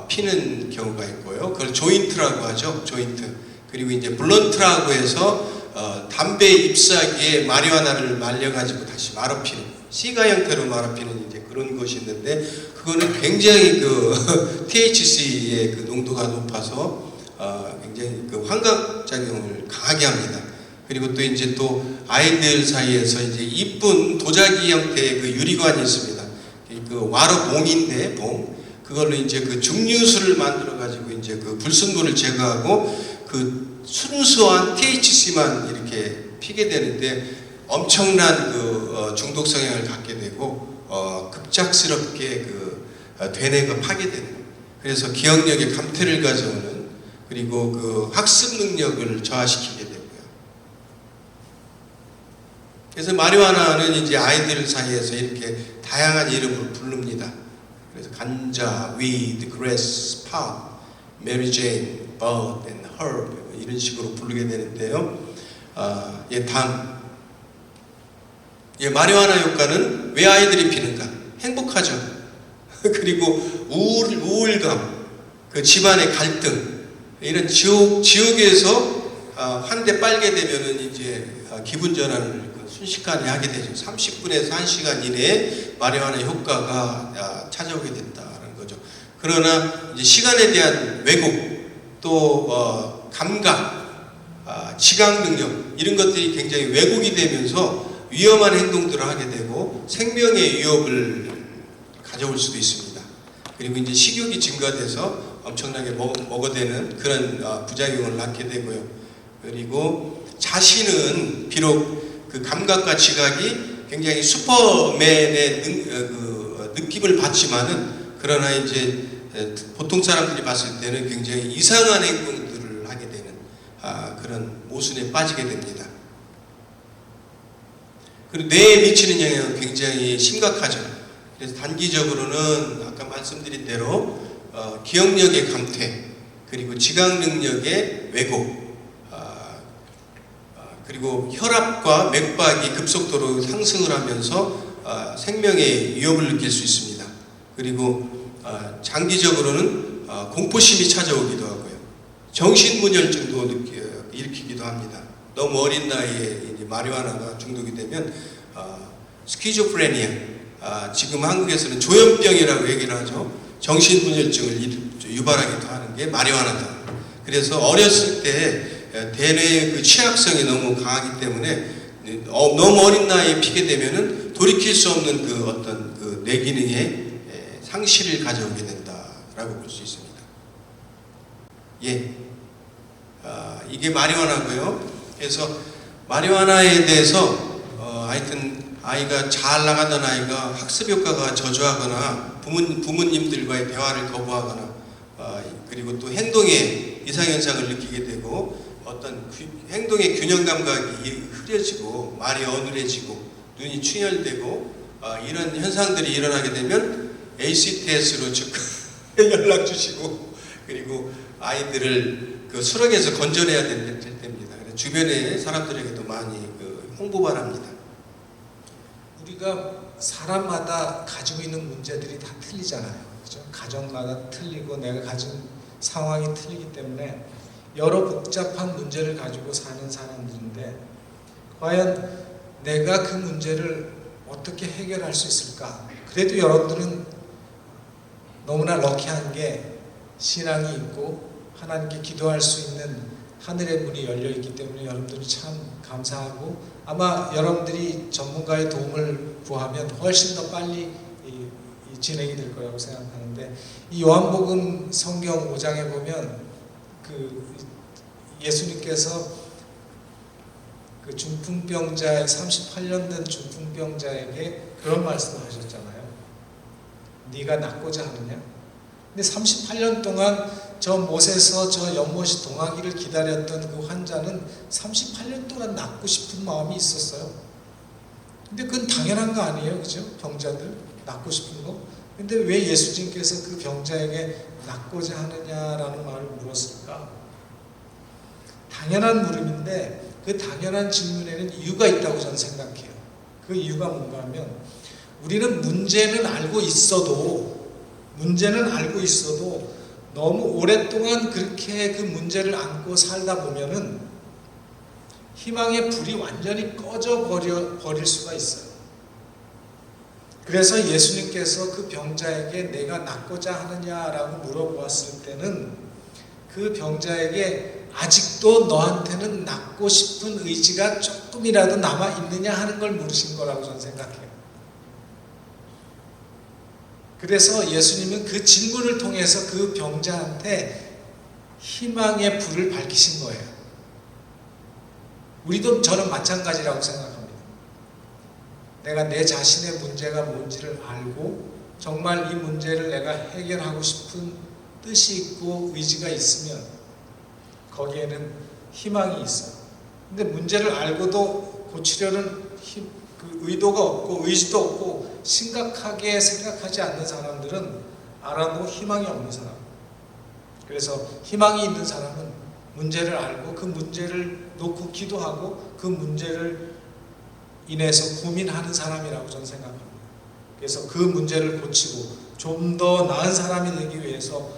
피는 경우가 있고요. 그걸 조인트라고 하죠. 조인트. 그리고 이제 블런트라고 해서 담배 잎사귀에 마리화나를 말려가지고 다시 말아 피는, 시가 형태로 말아 피는 이제 그런 것이 있는데, 그거는 굉장히 그 THC의 그 농도가 높아서 굉장히 그 환각 작용을 강하게 합니다. 그리고 또 이제 또 아이들 사이에서 이제 이쁜 도자기 형태의 그 유리관이 있습니다. 그 와로 봉인데 그걸로 이제 그 증류수를 만들어 가지고 이제 그 불순물을 제거하고 그 순수한 THC만 이렇게 피게 되는데 엄청난 그 중독 성향을 갖게 되고 급작스럽게 그 되뇌가 파괴되는, 그래서 기억력에 감퇴를 가져오는, 그리고 그 학습 능력을 저하시키게 되고요. 그래서 마리화나는 이제 아이들 사이에서 이렇게 다양한 이름으로 부릅니다. 그래서 간자, weed, grass, pot, Mary Jane, bud, and herb 이런 식으로 부르게 되는데요. 마리화나 효과는 왜 아이들이 피는가? 행복하죠. 그리고 우울감, 그 집안의 갈등, 이런 지옥에서 한 대 빨게 되면은 이제 기분 전환을 순식간에 하게 되죠. 30분에서 1시간 이내에 마리화나 효과가 찾아오게 된다는 거죠. 그러나 이제 시간에 대한 왜곡, 또 감각, 지각 능력 이런 것들이 굉장히 왜곡이 되면서 위험한 행동들을 하게 되고 생명의 위협을 가져올 수도 있습니다. 그리고 이제 식욕이 증가돼서 엄청나게 먹어대는 그런 부작용을 낳게 되고요. 그리고 자신은 비록 그 감각과 지각이 굉장히 슈퍼맨의 느낌을 받지만은 그러나 이제 보통 사람들이 봤을 때는 굉장히 이상한 행동들을 하게 되는 그런 모순에 빠지게 됩니다. 그리고 뇌에 미치는 영향은 굉장히 심각하죠. 그래서 단기적으로는 아까 말씀드린 대로 기억력의 감퇴, 그리고 지각 능력의 왜곡, 그리고 혈압과 맥박이 급속도로 상승을 하면서 생명의 위협을 느낄 수 있습니다. 그리고 장기적으로는 공포심이 찾아오기도 하고요. 정신분열증도 일으키기도 합니다. 너무 어린 나이에 이제 마리화나가 중독이 되면 스키조프레니아, 지금 한국에서는 조현병이라고 얘기를 하죠. 정신분열증을 유발하기도 하는 게 마리화나다. 그래서 어렸을 때 대뇌의 그 취약성이 너무 강하기 때문에 너무 어린 나이에 피게 되면은 돌이킬 수 없는 그 어떤 그 뇌 기능의 상실을 가져오게 된다라고 볼 수 있습니다. 예, 이게 마리화나고요. 그래서 마리화나에 대해서 하여튼 아이가 잘 나가던 아이가 학습 효과가 저조하거나 부모님들과의 대화를 거부하거나 그리고 또 행동에 이상현상을 느끼게 되고 어떤 행동의 균형 감각이 흐려지고 말이 어눌해지고 눈이 충혈되고 이런 현상들이 일어나게 되면 ACTS로 즉 연락 주시고 그리고 아이들을 그 수렁에서 건져내야 될 때입니다. 주변의 사람들에게도 많이 홍보 바랍니다. 우리가 사람마다 가지고 있는 문제들이 다 틀리잖아요. 그죠? 가정마다 틀리고 내가 가진 상황이 틀리기 때문에 여러 복잡한 문제를 가지고 사는 사람들인데 과연 내가 그 문제를 어떻게 해결할 수 있을까? 그래도 여러분들은 너무나 럭키한 게 신앙이 있고 하나님께 기도할 수 있는 하늘의 문이 열려 있기 때문에 여러분들이 참 감사하고 아마 여러분들이 전문가의 도움을 구하면 훨씬 더 빨리 진행이 될 거라고 생각하는데 이 요한복음 성경 5장에 보면 그 예수님께서 그 중풍병자 38년 된 중풍병자에게 그런 말씀을 하셨잖아요. 네가 낫고자 하느냐? 근데 38년 동안 저 못에서 저 연못이 동하기를 기다렸던 그 환자는 38년 동안 낫고 싶은 마음이 있었어요. 근데 그건 당연한 거 아니에요, 그죠? 병자들 낫고 싶은 거. 근데 왜 예수님께서 그 병자에게 낫고자 하느냐라는 말을 물었을까? 당연한 물음인데 그 당연한 질문에는 이유가 있다고 저는 생각해요. 그 이유가 뭔가 하면 우리는 문제는 알고 있어도 너무 오랫동안 그렇게 그 문제를 안고 살다 보면은 희망의 불이 완전히 꺼져 버릴 수가 있어요. 그래서 예수님께서 그 병자에게 내가 낫고자 하느냐라고 물어보았을 때는 그 병자에게 아직도 너한테는 낫고 싶은 의지가 조금이라도 남아있느냐 하는 걸 물으신 거라고 저는 생각해요. 그래서 예수님은 그 질문을 통해서 그 병자한테 희망의 불을 밝히신 거예요. 우리도 저는 마찬가지라고 생각합니다. 내가 내 자신의 문제가 뭔지를 알고 정말 이 문제를 내가 해결하고 싶은 뜻이 있고 의지가 있으면 거기에는 희망이 있어요. 근데 문제를 알고도 고치려는 그 의도가 없고 의지도 없고 심각하게 생각하지 않는 사람들은 알아도 희망이 없는 사람. 그래서 희망이 있는 사람은 문제를 알고 그 문제를 놓고 기도하고 그 문제를 인해서 고민하는 사람이라고 저는 생각합니다. 그래서 그 문제를 고치고 좀 더 나은 사람이 되기 위해서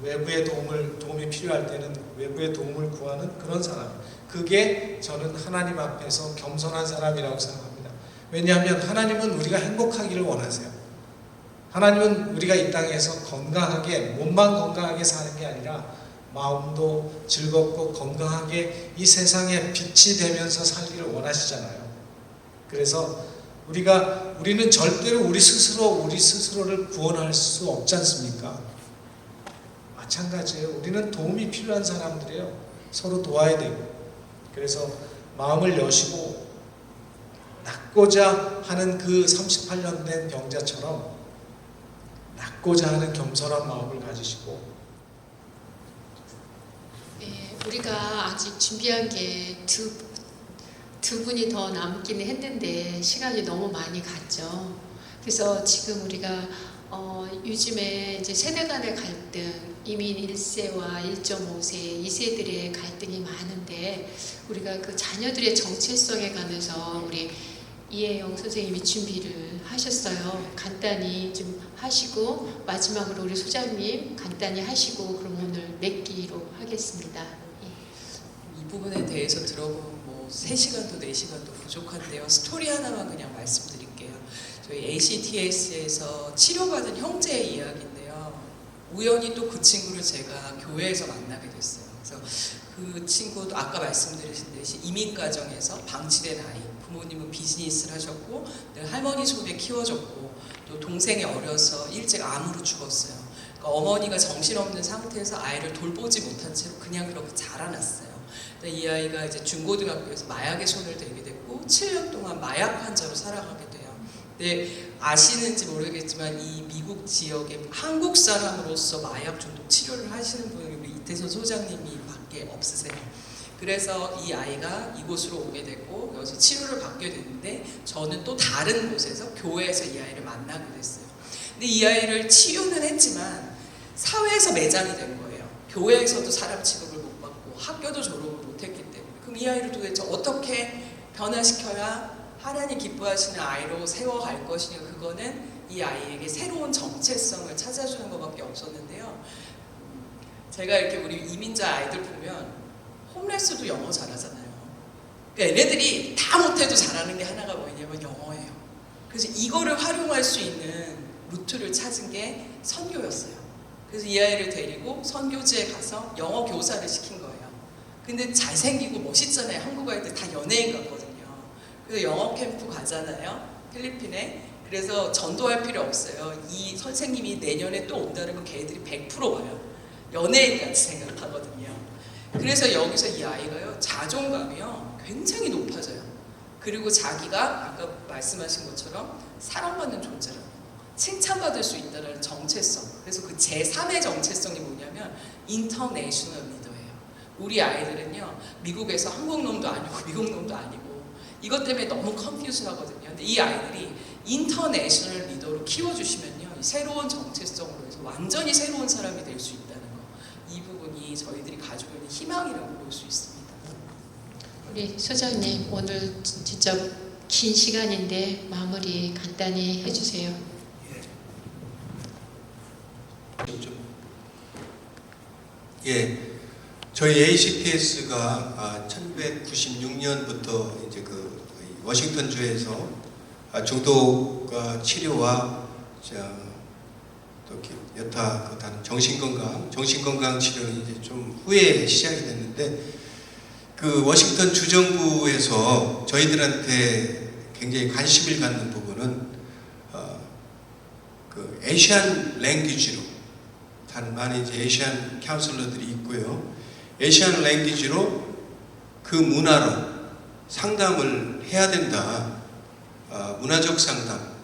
외부의 도움이 필요할 때는 외부의 도움을 구하는 그런 사람. 그게 저는 하나님 앞에서 겸손한 사람이라고 생각합니다. 왜냐하면 하나님은 우리가 행복하기를 원하세요. 하나님은 우리가 이 땅에서 건강하게, 몸만 건강하게 사는 게 아니라 마음도 즐겁고 건강하게 이 세상에 빛이 되면서 살기를 원하시잖아요. 그래서 우리는 절대로 우리 스스로를 구원할 수 없지 않습니까? 마찬가지예요. 우리는 도움이 필요한 사람들이에요. 서로 도와야 되고. 그래서 마음을 여시고 낫고자 하는 그 38년 된 병자처럼 낫고자 하는 겸손한 마음을 가지시고, 우리가 아직 준비한 게 두 분이 더 남기는 했는데 시간이 너무 많이 갔죠. 그래서 지금 우리가 요즘에 이제 세대 간의 갈등, 이민 1세와 1.5세, 2세들의 갈등이 많은데 우리가 그 자녀들의 정체성에 관해서 우리 이혜영 선생님이 준비를 하셨어요. 간단히 좀 하시고 마지막으로 우리 소장님 간단히 하시고 그럼 오늘 맺기로 하겠습니다. 이 부분에 대해서 들어보면 뭐 3시간도 4시간도 부족한데요. 스토리 하나만 그냥 말씀드릴게요. 저희 ACTS에서 치료받은 형제의 이야기인데요. 우연히 또 그 친구를 제가 교회에서 만나게 됐어요. 그래서 그 친구도 아까 말씀드렸듯이 이민가정에서 방치된 아이, 부모님은 비즈니스를 하셨고 늘 할머니 손에 키워졌고 또 동생이 어려서 일찍 암으로 죽었어요. 그러니까 어머니가 정신없는 상태에서 아이를 돌보지 못한 채로 그냥 그렇게 자라났어요. 이 아이가 이제 중고등학교에서 마약에 손을 대게 됐고 7년 동안 마약 환자로 살아가게 돼요. 근데 아시는지 모르겠지만 이 미국 지역에 한국 사람으로서 마약 중독 치료를 하시는 분이 우리 이태선 소장님이 밖에 없으세요. 그래서 이 아이가 이곳으로 오게 됐고 여기서 치료를 받게 됐는데 저는 또 다른 곳에서 교회에서 이 아이를 만나게 됐어요. 근데 이 아이를 치료는 했지만 사회에서 매장이 된 거예요. 교회에서도 사람 취급을 못 받고 학교도 졸업을 못했기 때문에. 그럼 이 아이를 도대체 어떻게 변화시켜야 하나님 기뻐하시는 아이로 세워갈 것이냐, 그거는 이 아이에게 새로운 정체성을 찾아주는 것밖에 없었는데요. 제가 이렇게 우리 이민자 아이들 보면 홈레스도 영어 잘하잖아요. 그러니까 얘네들이 다 못해도 잘하는 게 하나가 뭐냐면 영어예요. 그래서 이거를 활용할 수 있는 루트를 찾은 게 선교였어요. 그래서 이 아이를 데리고 선교지에 가서 영어 교사를 시킨 거예요. 근데 잘생기고 멋있잖아요. 한국 아이들 다 연예인 같거든요. 그래서 영어 캠프 가잖아요. 필리핀에. 그래서 전도할 필요 없어요. 이 선생님이 내년에 또 온다 그러면 걔들이 100% 와요. 연예인 같이 생각하거든요. 그래서 여기서 이 아이가요, 자존감이요 굉장히 높아져요. 그리고 자기가 아까 말씀하신 것처럼 사랑받는 존재라고, 칭찬받을 수 있다는 정체성. 그래서 그 제3의 정체성이 뭐냐면 인터내셔널 리더예요. 우리 아이들은요, 미국에서 한국 놈도 아니고 미국 놈도 아니고 이것 때문에 너무 컨퓨즈하거든요. 근데 이 아이들이 인터내셔널 리더로 키워주시면요, 새로운 정체성으로 해서 완전히 새로운 사람이 될 수 있다는 거. 이 부분이 저희들이 가지고 있는 희망이라고 볼 수 있습니다. 우리 소장님 오늘 진짜 긴 시간인데 마무리 간단히 해주세요. 저희 ACTS가 1996년부터 이제 그 워싱턴 주에서 중독 치료와 또 여타 그 다른 정신건강 치료는 이제 좀 후에 시작이 됐는데, 그 워싱턴 주정부에서 저희들한테 굉장히 관심을 갖는 부분은 그 에이시안 랭귀지로, 다른 많은 이제 에이시안 카운슬러들이 있고요. 에이시안 랭귀지로 그 문화로 상담을 해야 된다. 문화적 상담,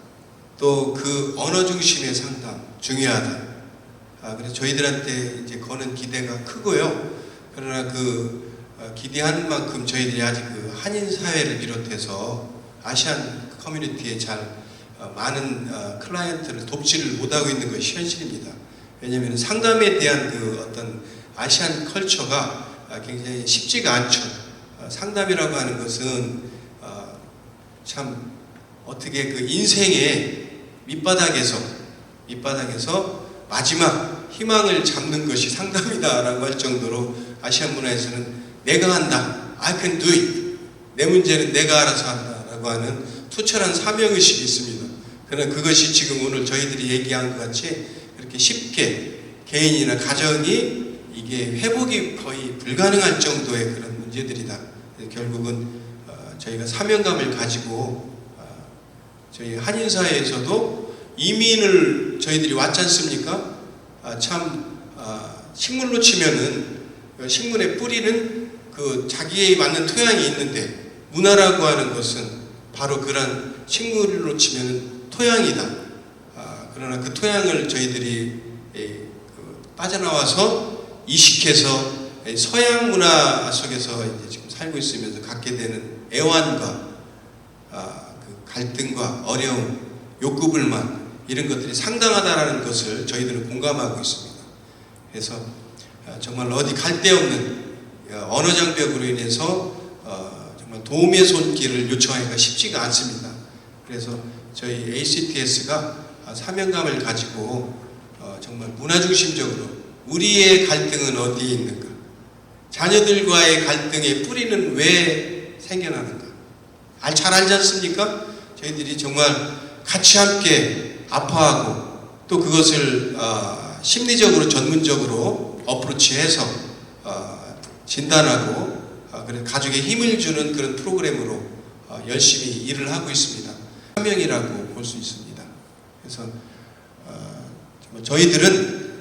또 그 언어 중심의 상담 중요하다. 그래서 저희들한테 이제 거는 기대가 크고요. 그러나 그 기대하는 만큼 저희들이 아직 그 한인 사회를 비롯해서 아시안 커뮤니티에 잘 많은 클라이언트를 돕지를 못하고 있는 것이 현실입니다. 왜냐하면 상담에 대한 그 어떤 아시안 컬처가 굉장히 쉽지가 않죠. 상담이라고 하는 것은 참 어떻게 그 인생의 밑바닥에서 마지막 희망을 잡는 것이 상담이다라고 할 정도로 아시안 문화에서는 내가 한다, I can do it, 내 문제는 내가 알아서 한다라고 하는 투철한 사명의식이 있습니다. 그러나 그것이 지금 오늘 저희들이 얘기한 것 같이 그렇게 쉽게 개인이나 가정이 이게 회복이 거의 불가능할 정도의 그런 문제들이다. 결국은 저희가 사명감을 가지고 저희 한인사회에서도 이민을 저희들이 왔지 않습니까? 식물로 치면은 식물의 뿌리는 그 자기에 맞는 토양이 있는데 문화라고 하는 것은 바로 그런 식물로 치면은 토양이다. 그러나 그 토양을 저희들이 빠져나와서 이식해서 서양 문화 속에서 이제 지금 살고 있으면서 갖게 되는 애환과 그 갈등과 어려움, 욕구불만 이런 것들이 상당하다라는 것을 저희들은 공감하고 있습니다. 그래서 정말 어디 갈 데 없는 언어 장벽으로 인해서 정말 도움의 손길을 요청하기가 쉽지가 않습니다. 그래서 저희 ACTS가 사명감을 가지고 정말 문화중심적으로 우리의 갈등은 어디에 있는가, 자녀들과의 갈등의 뿌리는 왜 생겨나는가 잘 알지 않습니까? 저희들이 정말 같이 함께 아파하고 또 그것을 심리적으로 전문적으로 어프로치해서 진단하고 그래서 가족에 힘을 주는 그런 프로그램으로 열심히 일을 하고 있습니다. 사명이라고 볼 수 있습니다. 그래서 저희들은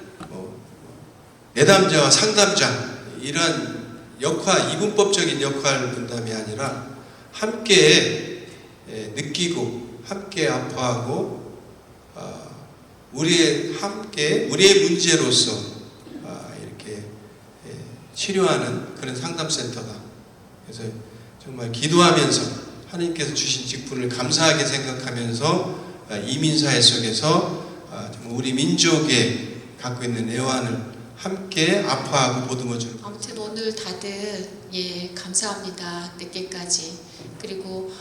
내담자와 상담자 이러한 이분법적인 역할 분담이 아니라 함께 느끼고 함께 아파하고 우리의 문제로서 이렇게 치료하는 그런 상담센터다. 그래서 정말 기도하면서 하나님께서 주신 직분을 감사하게 생각하면서 이민사회 속에서 정말 우리 민족에 갖고 있는 애환을 함께 아파하고 보듬어주는. 아무튼 오늘 다들 감사합니다. 늦게까지. 그리고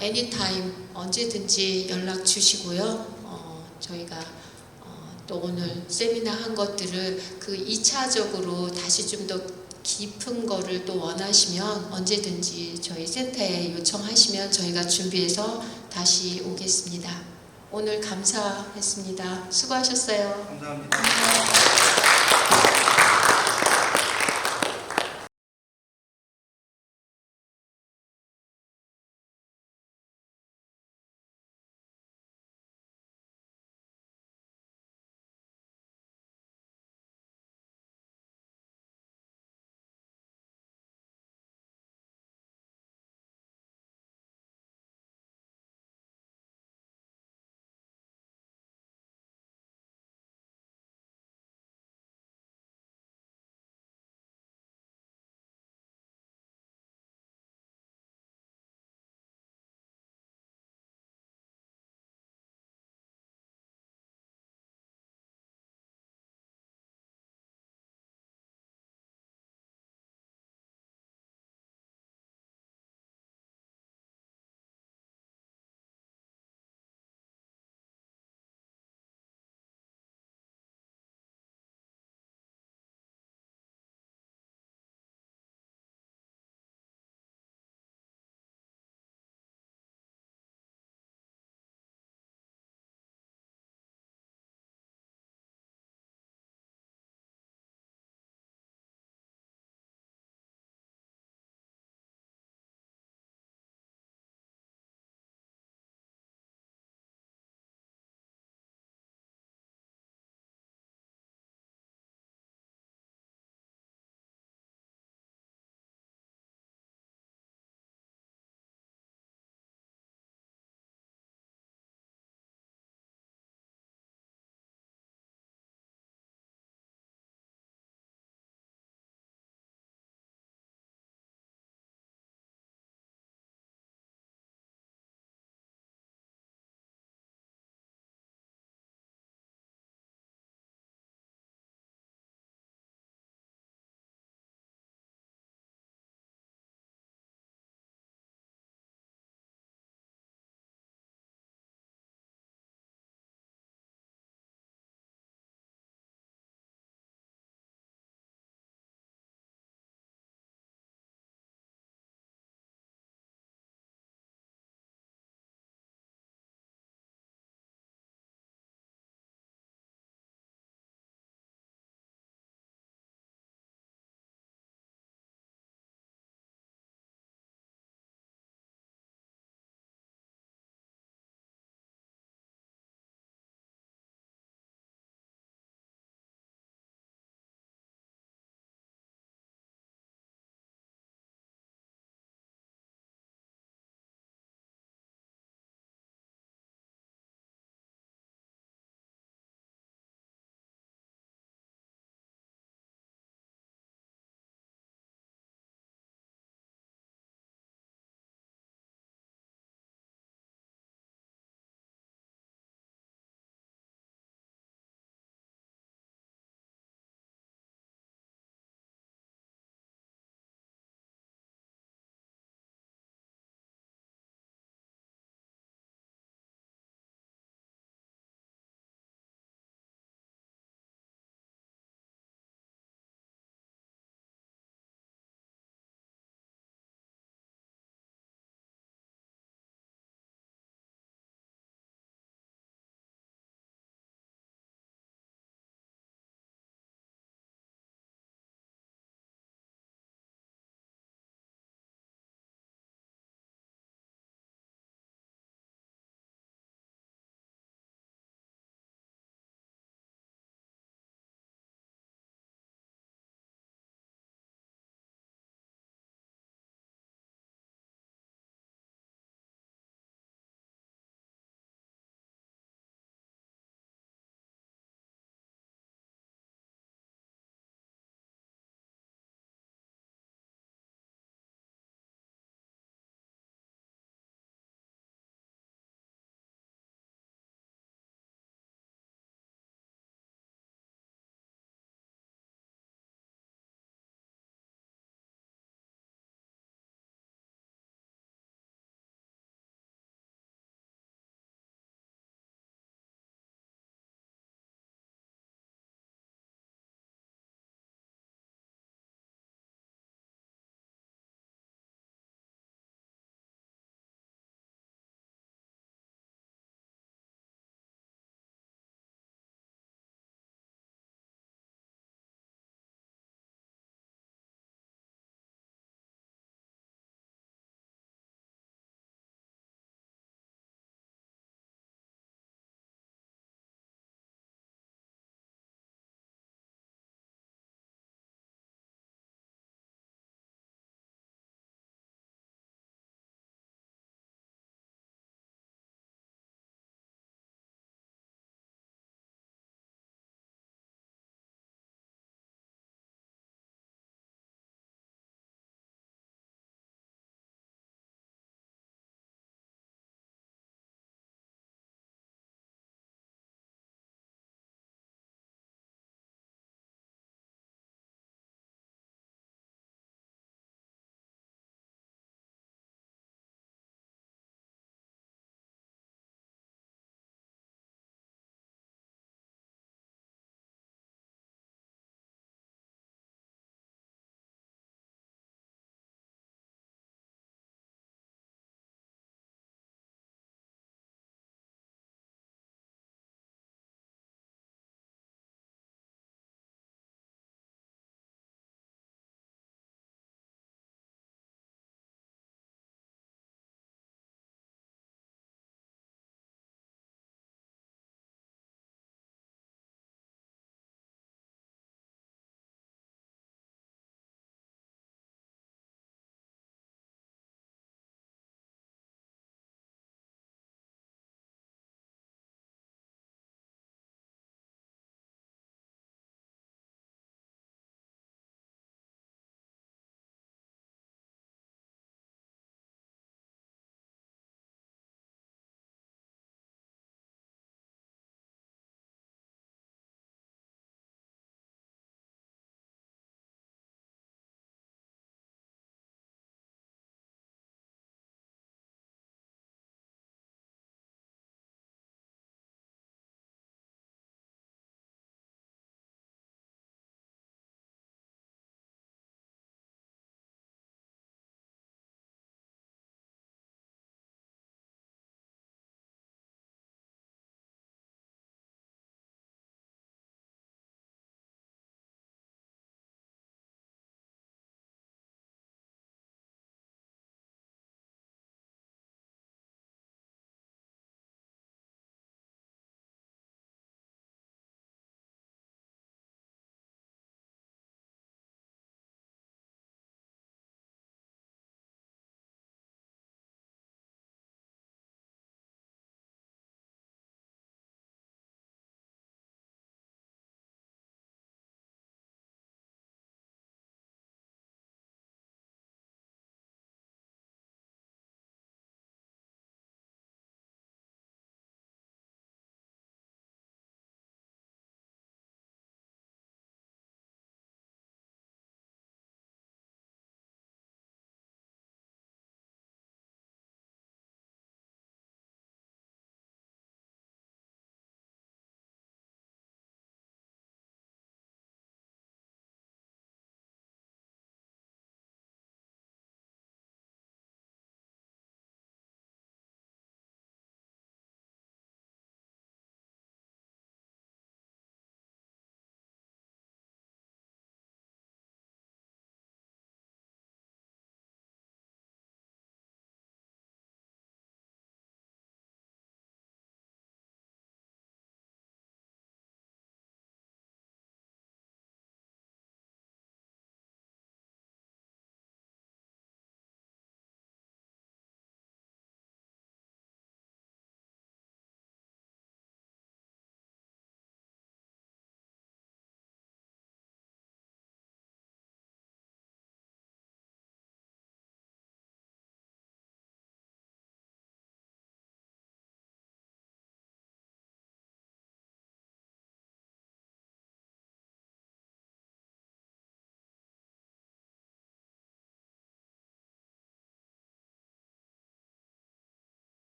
애니타임 언제든지 연락 주시고요. 저희가 또 오늘 세미나 한 것들을 그 2차적으로 다시 좀 더 깊은 거를 또 원하시면 언제든지 저희 센터에 요청하시면 저희가 준비해서 다시 오겠습니다. 오늘 감사했습니다. 수고하셨어요. 감사합니다.